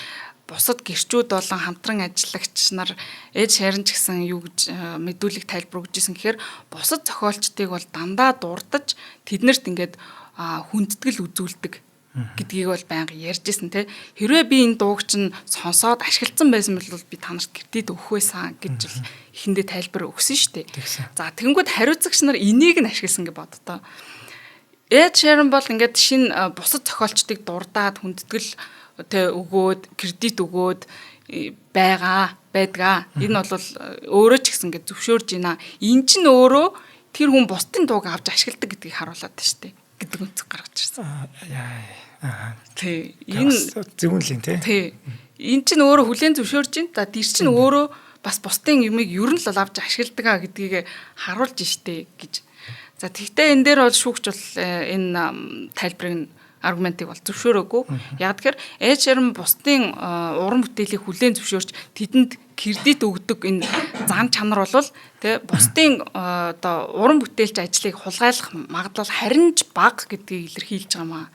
бусад гэрчүүд болон хамтран ажиллагч нар Ed Sheeran ч гэсэн юу гэж мэдүүлэг тайлбар өгч ирсэн гэхээр бусад зохиолчдыг бол дандаа дурдж тэднэрт ингээд хүндэтгэл үзүүлдэг гэдгийг бол байнга ярьжсэн те. Хэрвээ би энэ дууг чинь сонсоод ашигласан байсан бол би та нарт гэртээд өгөх байсан гэж эхэндээ тайлбар өгсөн шүү дээ. За тэгэнгүүт хариуцагч нар энийг нь ашигласан гэж боддоо. Ed Sheeran бол ингээд шинэ бусад зохиолчдыг дурдаад хүндэтгэл өгөөд кредит өгөөд байдгаа. Энэ бол өөрөө ч гэсэн ингээд зөвшөөрж байна. Энд чинь өөрөө тэр хүн бусдын дууг авч ашигладаг гэдгийг харуулад байна шүү дээ. Гэдэг үнцэг гаргаж ирсэн. Тий. Энэ зөвүүн л юм тий. Тий. Энд чинь өөрөө хүлэн зөвшөөрж байна. За тэр чинь өөрөө бас бусдын юмыг ер нь л авч ашигладаг а гэдгийг харуулж штэ гэж. За тэгтээ энэ дээр бол шүүгч бол энэ тайлбарыг аргументыг бол зөвшөөрөөгүй. Яг тэгэхээр Эд Ширан бусдын уран бүтээлийг хүлээн зөвшөөрч тэдэнд кредит өгдөг энэ зан чанар бол тэ бусдын одоо уран бүтээлч ажлыг хулгайлах магадлал харин ч бага гэдгийг илэрхийлж байгаа маа.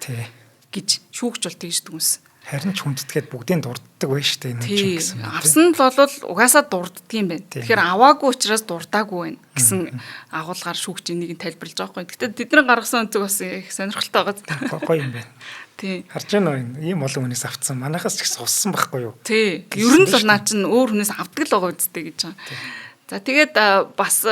Гэж шүүгч бол тэгж дүнс. Харин ч хүндэтгээд бүгдийн дурддаг байх штэ энэ ч гэсэн. Авсан л бол угаасаа дурддаг юм байна. Тэгэхээр аваагүй учраас дурдаагүй байна гэсэн агуулгаар шүүгч энийг тайлбарлаж байгаа байхгүй. Гэхдээ тэдний гаргасан өнцөг бас их сонирхолтой байгаа. Гоё юм байна. Тий. Харж байна уу ийм олон хүнээс авцсан. Манайхаас ч ихс уссан байхгүй юу? Тий. Ер нь л наа чин өөр хүнээс авдаг л байгаа үстэй гэж байгаа. За тэгээд бас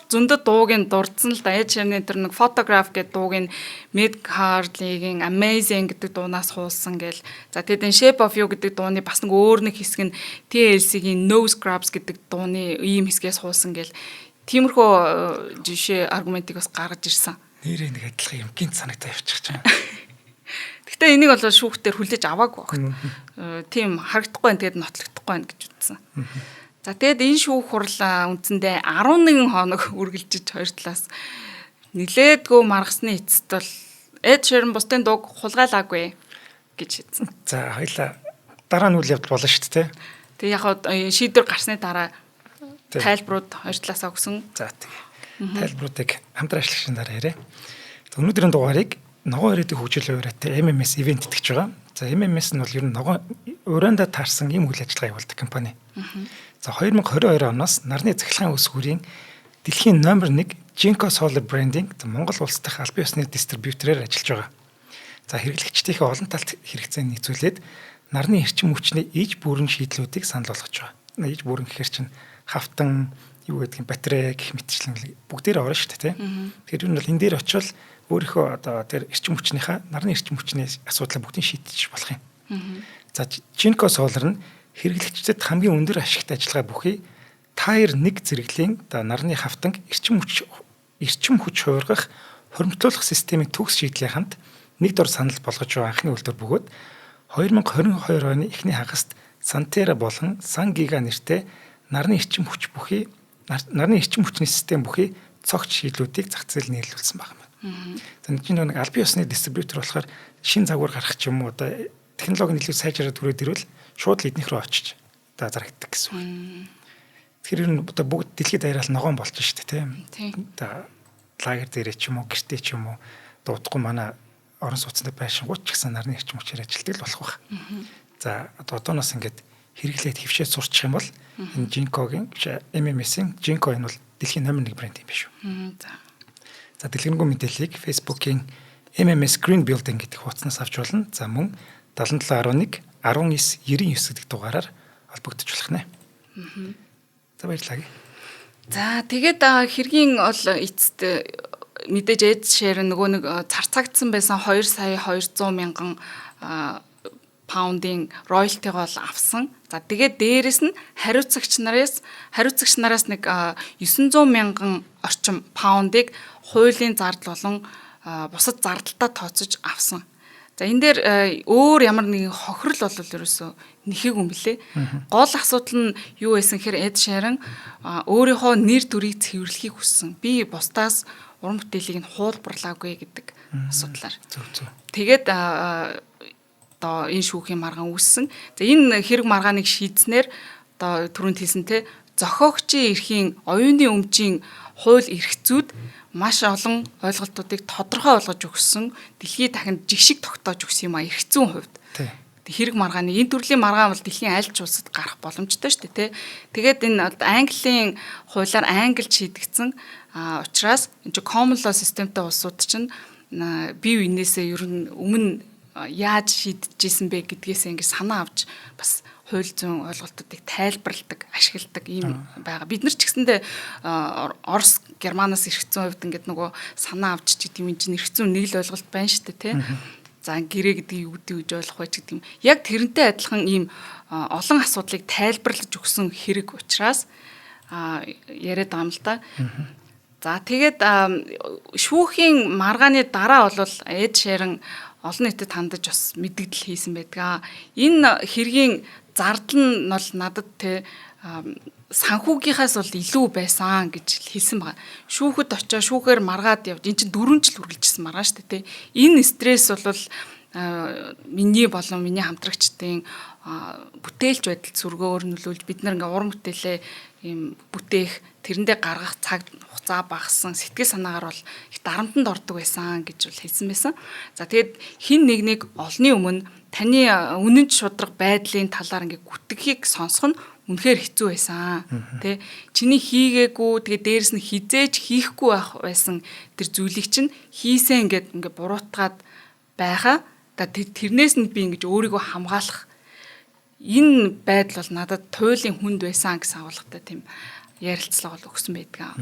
зөндөө дууг нь дурдсан л да. Эд Шираны тэр нэг Photograph гэдэг дууг нь Mid Carly-ийн Amazing гэдэг дуунаас хуулсан гээл. За тэгээд энэ Shape of You гэдэг дууны бас нэг өөр нэг хэсэг нь TLC-ийн No Scrubs гэдэг дууны ийм хэсгээс хуулсан гээл. Тиймэрхүү жишээ аргументыг бас гаргаж ирсэн. Нэрээ нэг адилхан юм гинт санагдаа явчих чам. Гэхдээ энийг бол шүүхтэр хүлээж аваагүй байна. Тийм харагдахгүй байна. Тэгээд нотлогдохгүй байна гэж үзсэн. За тэгээд энэ шүүх хурал үндсэндээ 11 хоног үргэлжиж хоёр талаас нилээдгүй маргасны эцэст бол Эд Ширан бусдын дууг хулгайлаагүй гэж хэлсэн. За хоёлаа дараа нь үйл явдал болно шүү дээ. Тэг яг шийдвэр гарсны дараа тайлбарууд хоёр талаасаа өгсөн. За тийм. Тайлбаруудыг хамтран ажиллагчийн дараа яриа. Өнөөдрийн дугаарыг ногоон ирээдүйн хөгжил ураатай MMS ивент итгэж байгаа. За MMS нь бол ер нь ногоон ураанда таарсан ийм үйл ажиллагаа явуулдаг компани. За 2022 оноос нарны цахилгаан ус хүрийн дэлхийн номер 1 Jinko Solar брендинг Монгол улс дахь албан ёсны дистрибьюторээр ажиллаж байгаа. За хэрэглэгчдийнхээ олон талт хэрэгцээг нийцүүлээд нарны эрчим хүчний иж бүрэн шийдлүүдийг санал болгож байгаа. Иж бүрэн гэхэр чинь хавтан юу гэдгийг батарей гэх мэтчлэн бүгдээр орно шүү дээ, тийм. Тэгэхээр энэ бол энэ дээр очивол өөрийнхөө одоо тэр эрчим хүчнийхаа нарны эрчим хүчний асуудлыг бүгдийг шийдэж болох юм. За Jinko Solar нь хэрэглэгчдэд хамгийн өндөр ашигт ажиллагаа бүхий Tier 1 зэрэглийн нарны хавтанг эрчим хүч хуургах хуримтлуулах системийн төгс шийдлийн хамт нэг дор санал болгож байгаа анхны үйлдвэр бөгөөд 2022 оны эхний хагаст Santera болон San Giga нэртэй нарны эрчим хүчний систем бүхий цогц шийдлүүдийг зах зээл нийлүүлсэн байна. За нэг албан ёсны дистрибьютор болохоор шин загвар гаргах ч юм уу одоо технологийн илүү сайжраад түрээд ирвэл шууд л эднийх рүү очиж зарагддаг гэсэн үг. Тэгэхээр ер нь одоо бүгд дэлхийд даяараа ногоон болж штэ тийм. Одоо лагер дээрээ ч юм уу гэртээ ч юм уу дуудахгүй манай орон сууцтай байшингууд ч гэсэн нарны эрчим хүчээр ажилтдаг л болох байх. За одооноос ингээд хэрэглээд хөвшөөд сурчих юм бол энэ Jinko-гийн MMS-ийн Jinko энэ бол дэлхийн номер 1 брэнд юм биш үү. За дэлгэрэнгүй мэдээллийг Facebook-ийн MMS Green Building гэдэг хуудаснаас авч болно. За мөн 7711 1999 гэдэг дугаараар холбогдож болох нэ. За баярлалаа. За тэгээд хэргийн ол эцэст мэдээж Эд Ширан нөгөө нэг царцагдсан байсан 2 сая 200 мянган паундын роялтиг бол авсан. За тэгээд дээрэс нь хариуцагч нараас нэг 900 мянган орчим паундыг хуулийн зардал болон бусад зардалтаа тооцож авсан. За энэ дээр өөр ямар нэгэн хохирол бол ерөөсөө нэхээгүй юм блэ. Гол асуудал нь юу байсан гэхээр Эд Ширан өөрийнхөө нэр төрийг цэвэрлэхийг хүссэн. Би бусдаас уран бүтээлийг нь хуулбарлаагүй гэдэг асуудлаар. Тэгээд одоо энэ шүүхийн маргаан үүссэн. За энэ хэрэг маргааныг шийдснээр одоо түрүүнд хэлсэн те зохиогчийн эрхийн оюуны өмчийн хууль эрх зүйд маш олон ойлголтуудыг тодорхой болгож өгсөн. Дэлхийд дахин жигшиг тогтоож өгсөн юм а эрх зүйн хувьд. Хэрэг маргааны энэ төрлийн маргаан бол дэлхийн аль ч улсад гарах боломжтой шүү дээ, тэ. Тэгээд энэ Английн хуулиар Англид шийдэгдсэн учраас энэ common law системтэй улсууд чинь бие биенээсээ ер нь өмнө яаж шийдэжсэн бэ гэдгээс ингэ санаа авч бас хууль зүйн ойлголтуудыг тайлбарладаг, ашигладаг юм байгаа. Бид нар ч гэсэндээ Орос, Германаас эрх зүйн хувьд ингээд нөгөө санаа авч ч гэдэг юм чинь эрх зүйн нэг л ойлголт байна шүү дээ, тийм. За гэрээ гэдгийг юу гэж ойлгох вэ гэдэг юм. Яг тэрнтэй адилхан ийм олон асуудлыг тайлбарлаж өгсөн хэрэг учраас яриад байгаа юм л да. За тэгээд шүүхийн маргааны дараа бол Эд Ширан олон нийтэд хандаж бас мэдгдэл хийсэн байдаг. Энэ хэргийн зардал нь бол надад те санхүүгийнхаас бол илүү байсан гэж хэлсэн байгаа. Шүүхэд очоо шүүхээр маргаад явж эн чинь 4 жил үргэлжсэн маргааш шүү дээ. Энэ стресс бол миний болон миний хамтрагчдын бүтээлч байдал сүргөөр нөлөөлж бид нар ингээ уран бүтээлээ ийм бүтээх тэрэндээ гаргах цаг хугацаа багассан сэтгэл санаагаар бол их дарамтанд ордог байсан гэж бол хэлсэн байсан. За тэгээд хин нэг олны өмнө таны үнэн шударга байдлын талаар ингээ гүтгэхийг сонсох нь үнэхээр хэцүү байсан. Тэ чиний хийгээгүй тэгээ дээрэс нь хизээж хийхгүй байх байсан тэр зүйлийг чинь хийсэн ингээ буруутгаад байхаа тэрнээс нь би ингэж өөрийгөө хамгаалах энэ байдал бол надад туйлын хүнд байсан гэсэн агуулгатай тийм ярилцлага бол өгсөн байдаг.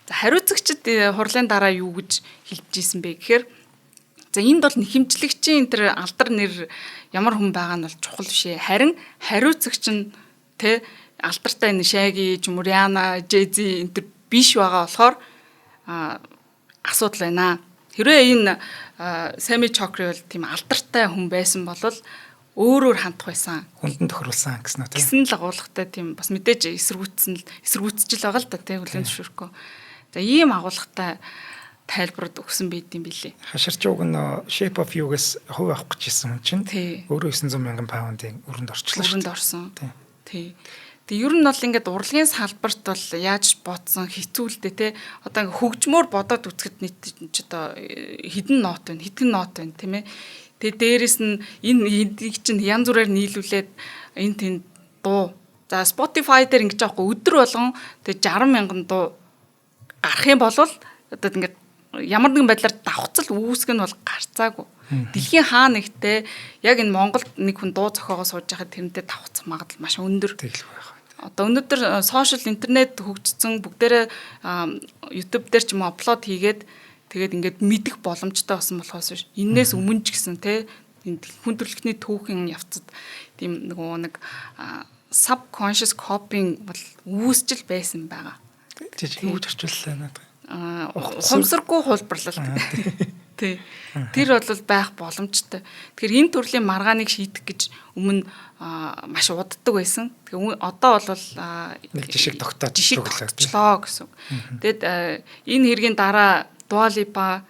За хариуцагчид хурлын дараа юу гэж хэлж ийсэн бэ гэхээр за энд бол нэхэмжлэгчийн тэр алдар нэр ямар хүн байгаа нь бол чухал биш ээ. Харин хариуцагч нь тэ алдартай энэ Шаги, Риана, Жэзи энэ биш байгаа болохоор асуудал байна. Хэрвээ энэ Сами Чокри бол тийм алдартай хүн байсан бол өөрөөр хандах байсан. Хүндэн тохируулсан гэсэн үү? Гэсэн л агуулгатай тийм бас мэдээж эсэргүүцчихэл байгаа л да тийм хүлэн зөвшөөрөхгүй. За ийм агуулгатай тайлбарууд өгсөн байд юм билээ. Хаширч уг нь Shape of You-гээс хувь авах гэж ирсэн хүн чинь өөрөө 900 мянган паундын өрөнд орчлоо. Өрөнд орсон. Тий. Тэгээ ер нь бол ингээд урлагийн салбарт бол яаж бодсон хэцүү л дээ те. Одоо ингээд хөгжмөөр бодоод үзэхэд нийт ч одоо хэдэн нот байна тийм ээ. Тэгээ дээрэс нь энэ эдийг чинь янз бүрээр нийлүүлээд энэ тэнд дуу. За Spotify дээр ингэж аахгүй өдөр болгон тэгээ 60 мянган дуу гарах юм бол одоо ингээд ямар нэгэн байдлаар давхцал үүсгэх нь бол гарцаагүй. Дэлхийн хаа нэгтээ яг энэ Монголд нэг хүн дуу зохиогоо сууж байхад тэрнтэй давхцах магадлал маш өндөр. Тэгэл байх. Одоо өнөөдөр сошиал интернет хөгжсөн бүгдээрээ YouTube дээр ч юм апплод хийгээд тэгээд ингээд мэдэх боломжтой болсон болохоос биш. Иннээс өмнө ч гэсэн те хүн төрөлхтний түүхэн явцад тийм нэг subconscious coping бол үүсчил байсан байгаа. Тэг юу гэж орчууллаа надад. Хумсаргүй хулбарлалт. Тий. Тэр бол байх боломжтой. Тэгэхээр энэ төрлийн маргааныг шийдэх гэж өмнө маш уддаг байсан. Тэгэхээр одоо бол нэг жишг тогтоочлоо гэсэн. Тэгэд энэ хэргийн дараа Dua Lipa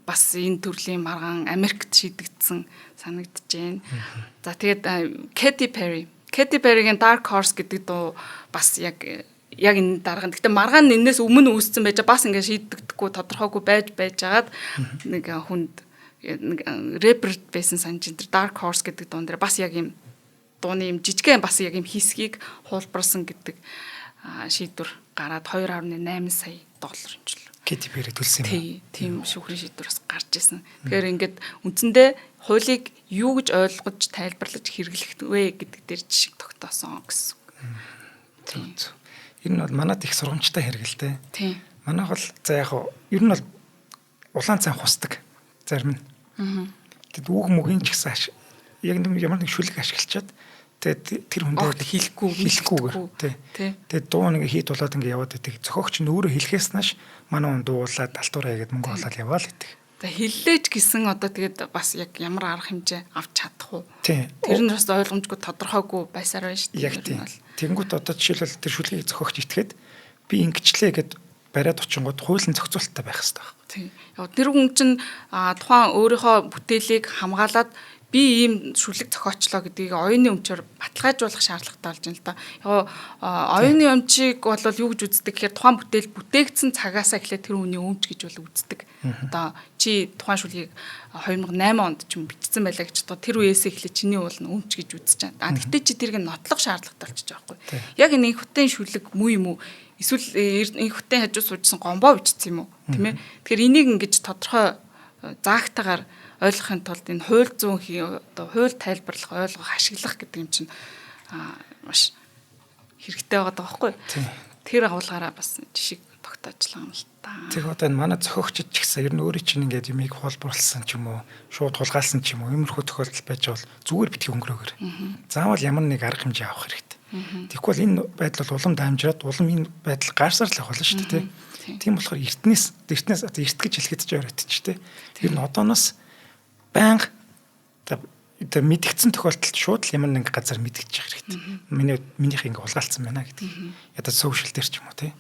бас энэ төрлийн маргаан Америкт шийдэгдсэн санагдаж байна. За тэгээд Katy Perry-гийн Dark Horse гэдэг дуу бас яг энэ дарга. Гэтэ маргаан энэс өмнө үүссэн байж бас ингээд шийдэгдэхгүй тодорхойгүй байж агаад нэг хүнд нэг рэпер байсан санаж энэ Dark Horse гэдэг дуун дээр бас яг юм дууны юм жижигхэн бас яг юм хийсгийг хуулбарсан гэдэг шийдвэр гараад 2.8 сая доллар хэмжил. Katy Perry төлсөн юм. Тийм шүүхрийн шийдвэр бас гарч ирсэн. Тэгэхээр ингээд үндсэндээ хуулийг юу гэж ойлгож тайлбарлаж хэрэглэх вэ гэдэг дээр жишг тогтоосон гэсэн. Тийм. Ер нь бол манад их сургамжтай хэрэгэлтэй. Тийм. Манайх бол за яг ер нь бол улаан цай хусдаг зарим нь. Тэгэд үг мөгийн ч гэсэн яг ямар нэг шүлэг ашиглачаад тэгээд тэр хүндээ хэлэхгүйгээр тий. Тэгээд дуу нэг хийд болоод ингэ яваад байдаг. Зохиогч нь өөрөө хэлэхээс нааш манай хүн дуулаад алтуураа игээд мөнгө олоод яваал гэдэг. Тэгээд хэллээж гисэн одоо тэгээд бас яг ямар арга хэмжээ авч чадах уу? Тэр нь бас ойлгомжгүй тодорхойгүй байсаар байна шүү дээ. Яг тийм. Тэнгүүт одоо жишээлбэл тэр шүлгийг зохиогч итгээд би ингэчлээ гэд бариад очингууд хуулийн зохицуулалттай байх хэрэгтэй байна. Тийм. Яг тэр хүн чинь тухайн өөрийнхөө бүтээлийг хамгаалаад би ийм шүлэг зохиочлоо гэдгийг оюуны өмчөөр баталгаажуулах шаардлагатай болж байна л да. Яг оюуны өмчийг бол юу гэж үздэг гэхээр тухайн бүтээл бүтээгдсэн цагаасаа эхлээд тэр хүний өмч гэж бол үздэг. Одоо чи тухайн шүлгийг 2008 онд ч юм бичсэн байлаа гэж одоо тэр үеэсээ эхлээд чиний уул нь өмч гэж үзэж байгаа. Гэхдээ чи тэрийг нотлох шаардлагатай болчихж байгаа байхгүй. Яг энэ инхүтэн шүлэг муу юм уу? Эсвэл инхүтэн хажуу суужсан гомбоо бичсэн юм уу? Тийм ээ. Тэгэхээр энийг ингэж тодорхой заагтайгаар ойлгохын тулд энэ хууль зүйн одоо хууль тайлбарлах, ойлгох, ашиглах гэдэг юм чинь маш хэрэгтэй байгаа байхгүй. Тэр агуулгаараа бас жишг тогтоочлаа юм л та. Тэг одоо энэ манай зохиогчд ч гэсэн ер нь өөрийн чинь ингээд юмыг хуулбарлсан ч юм уу, шууд хулгайлсан ч юм уу, иймэрхүү тохиолдол байж бол зүгээр битгий өнгөрөөгөр. Заавал ямар нэг арга хэмжээ авах хэрэгтэй. Тэгэхгүй бол энэ байдал бол улам дамжираад улам энэ байдал гарсаар л авах болно шүү дээ. Тийм болохоор эртнээс эрт гэж хэлэхэд ч ойротч дээ. Тэр нь одооноос байнга одоо мэдгдсэн тохиолдолд шууд л ямар нэг газар мэдгэж явах хэрэгтэй. Минийх ингээ улгаалцсан байна гэдэг. Ядаа сошиал дээр ч юм уу тий.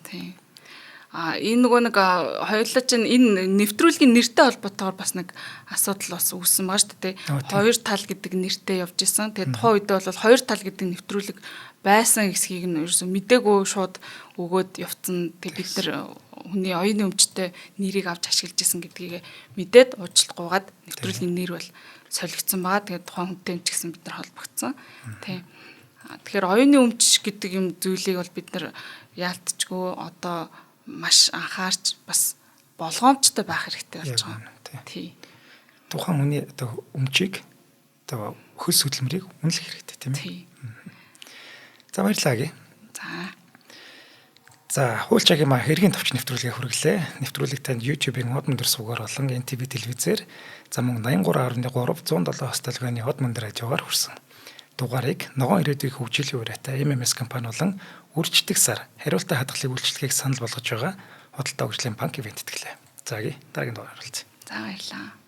Энэ нөгөө нэг хоёулаа чинь энэ нэвтрүүлгийн нэртэй холбоотойгоор бас нэг асуудал бас үүссэн байгаа шүү дээ. Хоёр тал гэдэг нэртэй явж исэн. Тэгээд тухайн үедээ бол хоёр тал гэдэг нэвтрүүлэг байсан хэсгийг нь ерөөсөө мдээгүй шууд өгөөд явцсан. Тэгээд бид нар хүний оюуны өмчтэй нэрийг авч ашиглаж исэн гэдгийг мэдээд уучлалгүйгээд нэвтрүүлгийн нэр бол солигдсон байгаа. Тэгээд тухайн хүнтэй ч гэсэн бид нар холбогдсон. Тийм. Тэгэхээр оюуны өмч гэдэг юм зүйлийг бол бид нар яалтчгүй одоо маш анхаарч бас болгоомжтой байх хэрэгтэй болж байгаа. Тий. Тухайн хүний одоо өмчийг одоо хөлс хөдөлмөрийг үнэлэх хэрэгтэй тийм ээ. За баярлалаа. За хуулчаагийн хэргийн товч нэвтрүүлгээ хүргэлээ. Нэвтрүүлэг танд YouTube-ийн хот мөндөр суугаар болон NTV телевизээр замун 83.3 107 хостолгооны хот мөндөр радиогоор хүрсэн. Дугаарыг ногоон ирээдүйн хөгжлийн ураатай MMS компани болон үрждэг сар хариултаа хадгалах үйлчлэгийг санал болгож байгаа Худалдаа хөгжлийн банк ивент итгэлээ. За дараагийн дугаар оролцъё. За баярлалаа.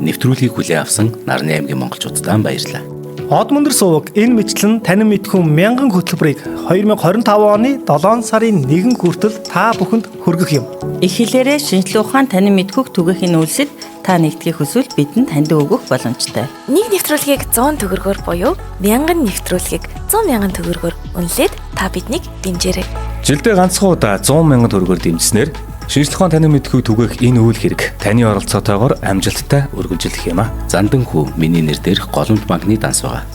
Нэвтрүүлгийг хүлээн авсан Нарны аймгийн монголчуудаа баярлалаа. Хот мөндөр суваг энэ мэтлэн танин мэдхүн 1000 хөтөлбөрийг 2025 оны 7 сарын 1 хүртэл та бүхэнд хүргэх юм. Их хэлээрээ шинжлэх ухаан танин мэдхүг түгээхийн үйлсэд та нэгтгэх хүсвэл бидэнд танд өгөх боломжтой. Нэг нэвтрүүлгийг 100 төгрөгөөр буюу 1000 нэвтрүүлгийг 100,000 төгрөгөөр үнэлээд та биднийг дэмжээрэй. Жилдээ ганцхан удаа 100,000 төгрөгөөр дэмжснээр шинжлэх ухаан танин мэдхүг түгээх энэ үйл хэрэг таны оролцоотойгоор амжилттай үргэлжлэх юм а. Зандан хүү миний нэр дээрх голомт банкны данс байгаа.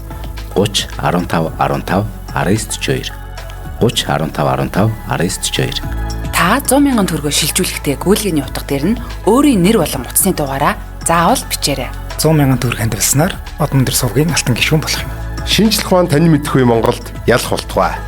30 15 15 942 30 15 15 942. Та 100,000 төгрөгөөр шилжүүлэхдээ гүйлгээний утга дээр нь өөрийн нэр болон утасны дугаараа заавал бичээрэй. 100,000 төгрөг хандвалснаар Хот мөндөр сувгийн алтан гишүүн болох юм. Шинжлэх ухаан танин мэдхгүй Монголд ялах болтугай.